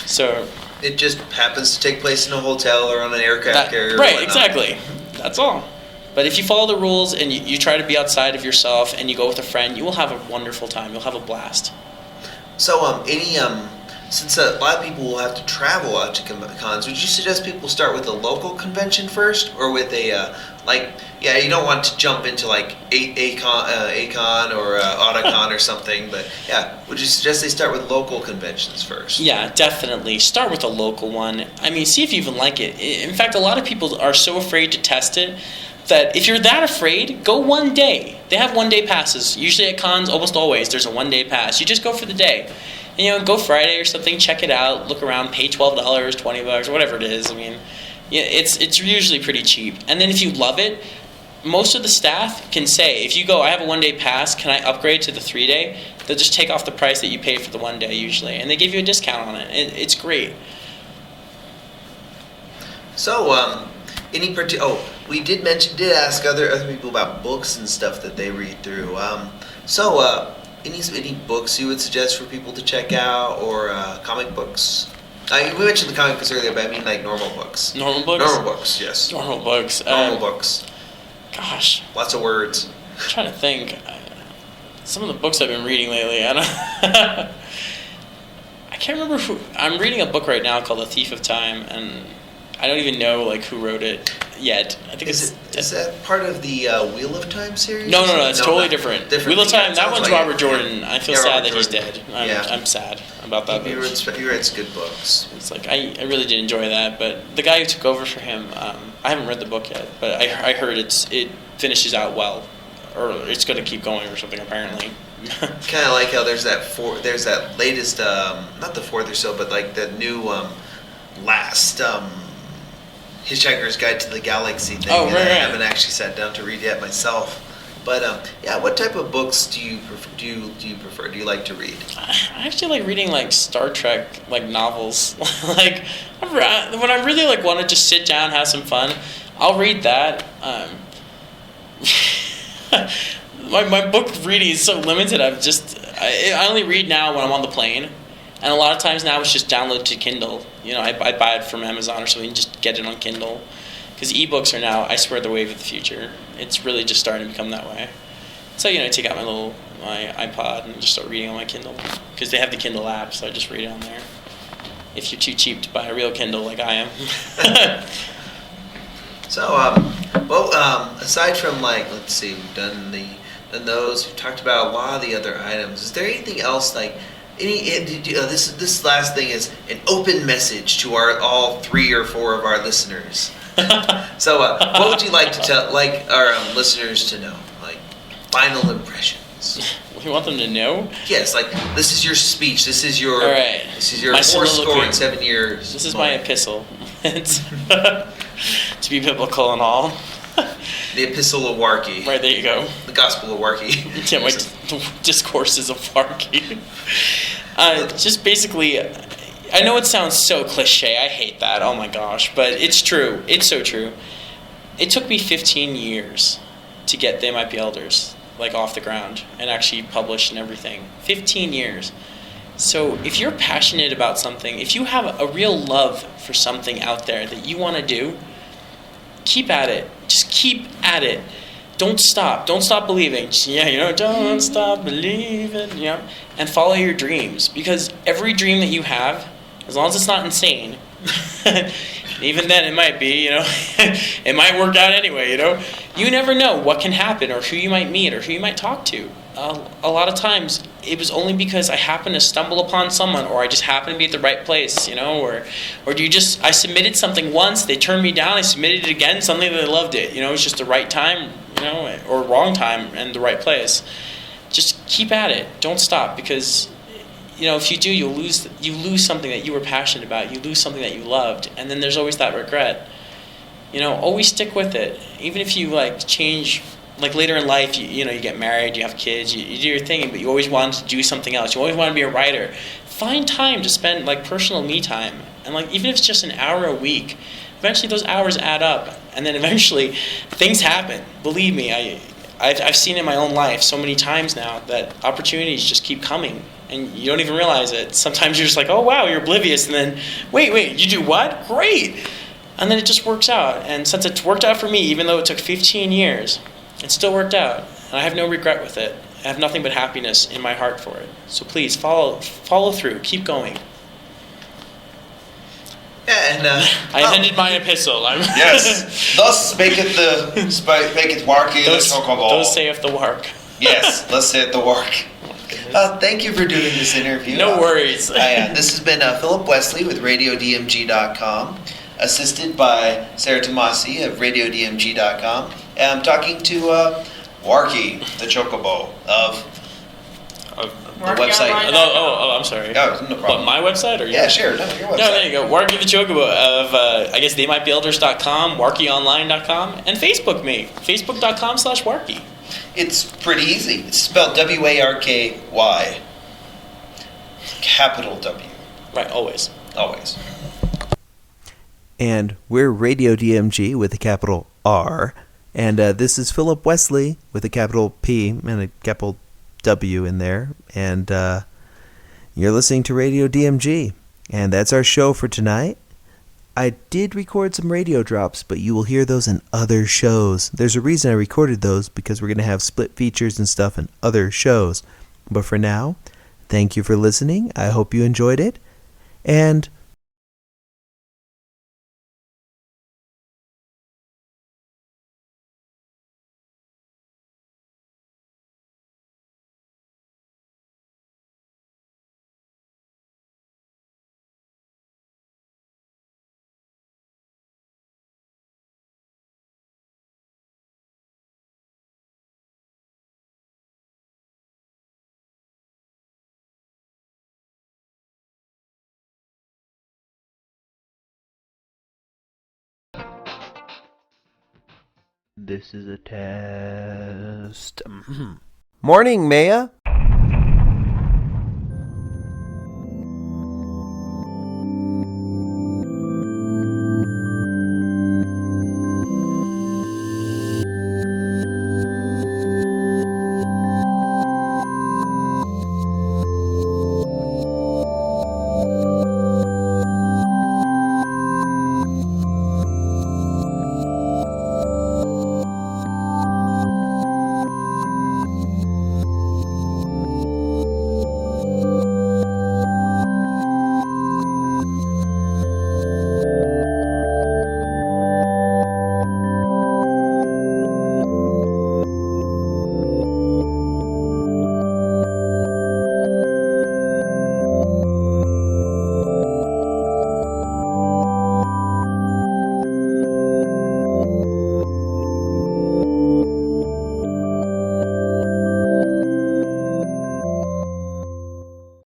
So. It just happens to take place in a hotel or on an aircraft carrier. Right, exactly. That's all. But if you follow the rules and you try to be outside of yourself and you go with a friend, you will have a wonderful time. You'll have a blast. So, since a lot of people will have to travel out to cons, would you suggest people start with a local convention first, or with you don't want to jump into like A-Con or Autocon or something, but would you suggest they start with local conventions first? Yeah, definitely. Start with a local one. I mean, see if you even like it. In fact, a lot of people are so afraid to test it that if you're that afraid, go one day. They have one-day passes. Usually at cons, almost always, there's a one-day pass. You just go for the day. And, go Friday or something, check it out, look around, pay $12, $20, whatever it is. I mean, it's usually pretty cheap. And then if you love it, most of the staff can say, if you go, I have a one-day pass, can I upgrade to the 3-day? They'll just take off the price that you paid for the 1 day usually, and they give you a discount on it. It's great. So, we did ask other people about books and stuff that they read through. Any books you would suggest for people to check out, or comic books? We mentioned the comic books earlier, but I mean like normal books. Normal books? Normal books, yes. Normal books. Normal books. Gosh. Lots of words. I'm trying to think. Some of the books I've been reading lately, I can't remember who. I'm reading a book right now called The Thief of Time, and I don't even know who wrote it yet. I think is that part of the Wheel of Time series? No, it's totally different. Wheel of Time, that one's Robert Jordan. I feel sad that he's dead. I'm sad about that. He writes good books. It's like, I really did enjoy that, but the guy who took over for him, I haven't read the book yet, but I heard it finishes out well, or it's going to keep going or something apparently. Kind of like how there's that latest, not the fourth or so, but like the new last Hitchhiker's Guide to the Galaxy thing. Oh, right. I haven't actually sat down to read yet myself. But what type of books do you prefer? Do you like to read? I actually like reading Star Trek novels. When I really want to just sit down, have some fun, I'll read that. My book reading is so limited. I only read now when I'm on the plane. And a lot of times now it's just download to Kindle. I buy it from Amazon or something and just get it on Kindle. Because ebooks are now, I swear, the wave of the future. It's really just starting to become that way. So, I take out my iPod and just start reading on my Kindle. Because they have the Kindle app, so I just read it on there. If you're too cheap to buy a real Kindle like I am. So, aside from let's see, we've done those. We've talked about a lot of the other items. Is there anything else this last thing is an open message to all 3 or 4 of our listeners. So, what would you like to tell our listeners to know? Final impressions. We want them to know? Yes, like this is your speech. This is your. All right. This is your My 4 score soliloquy. and 7 years. This is my epistle. It's to be biblical and all. The Epistle of Warkey. Right, there you go. The Gospel of Warkey. Yeah, my discourses of Warkey. Just basically, I know it sounds so cliche. I hate that. Oh my gosh. But it's true. It's so true. It took me 15 years to get They Might Be Elders off the ground and actually published and everything. 15 years. So if you're passionate about something, if you have a real love for something out there that you want to do, keep at it. Just keep at it. Don't stop. Don't stop believing. Don't stop believing. And follow your dreams. Because every dream that you have, as long as it's not insane, even then it might be, it might work out anyway, You never know what can happen or who you might meet or who you might talk to. A lot of times, it was only because I happened to stumble upon someone or I just happened to be at the right place, or I submitted something once, they turned me down, I submitted it again, suddenly they loved it. It was just the right time, or wrong time and the right place. Just keep at it. Don't stop because, if you do, you lose something that you were passionate about. You lose something that you loved. And then there's always that regret. Always stick with it. Even if you, change... later in life, you get married, you have kids, you do your thing, but you always want to do something else. You always want to be a writer. Find time to spend personal me time, and even if it's just an hour a week, eventually those hours add up, and then eventually things happen. Believe me, I've seen in my own life so many times now that opportunities just keep coming, and you don't even realize it. Sometimes you're just like, oh wow, you're oblivious, and then wait, you do what? Great, and then it just works out. And since it's worked out for me, even though it took 15 years. It still worked out, and I have no regret with it. I have nothing but happiness in my heart for it. So please, follow through. Keep going. Yeah, and I ended my epistle. Yes. Thus spaketh Warkey the Chocobo. Thus saith the Wark. Yes, thus saith the Wark. Thank you for doing this interview. No worries. This has been Philip Wesley with RadioDMG.com, assisted by Sarah Tomasi of RadioDMG.com. And I'm talking to Warkey, the Chocobo, of the website. I'm sorry. No problem. What, my website? Or yeah, sure. No, your website. No, there you go. Warkey the Chocobo of, TheyMightBeElders.com, WarkeyOnline.com, and Facebook me. Facebook.com/Warkey. It's pretty easy. It's spelled W-A-R-K-Y. Capital W. Right, always. Always. And we're Radio DMG with a capital R. And this is Philip Wesley with a capital P and a capital W in there. And you're listening to Radio DMG. And that's our show for tonight. I did record some radio drops, but you will hear those in other shows. There's a reason I recorded those, because we're going to have split features and stuff in other shows. But for now, thank you for listening. I hope you enjoyed it. And this is a test. Morning, Maya.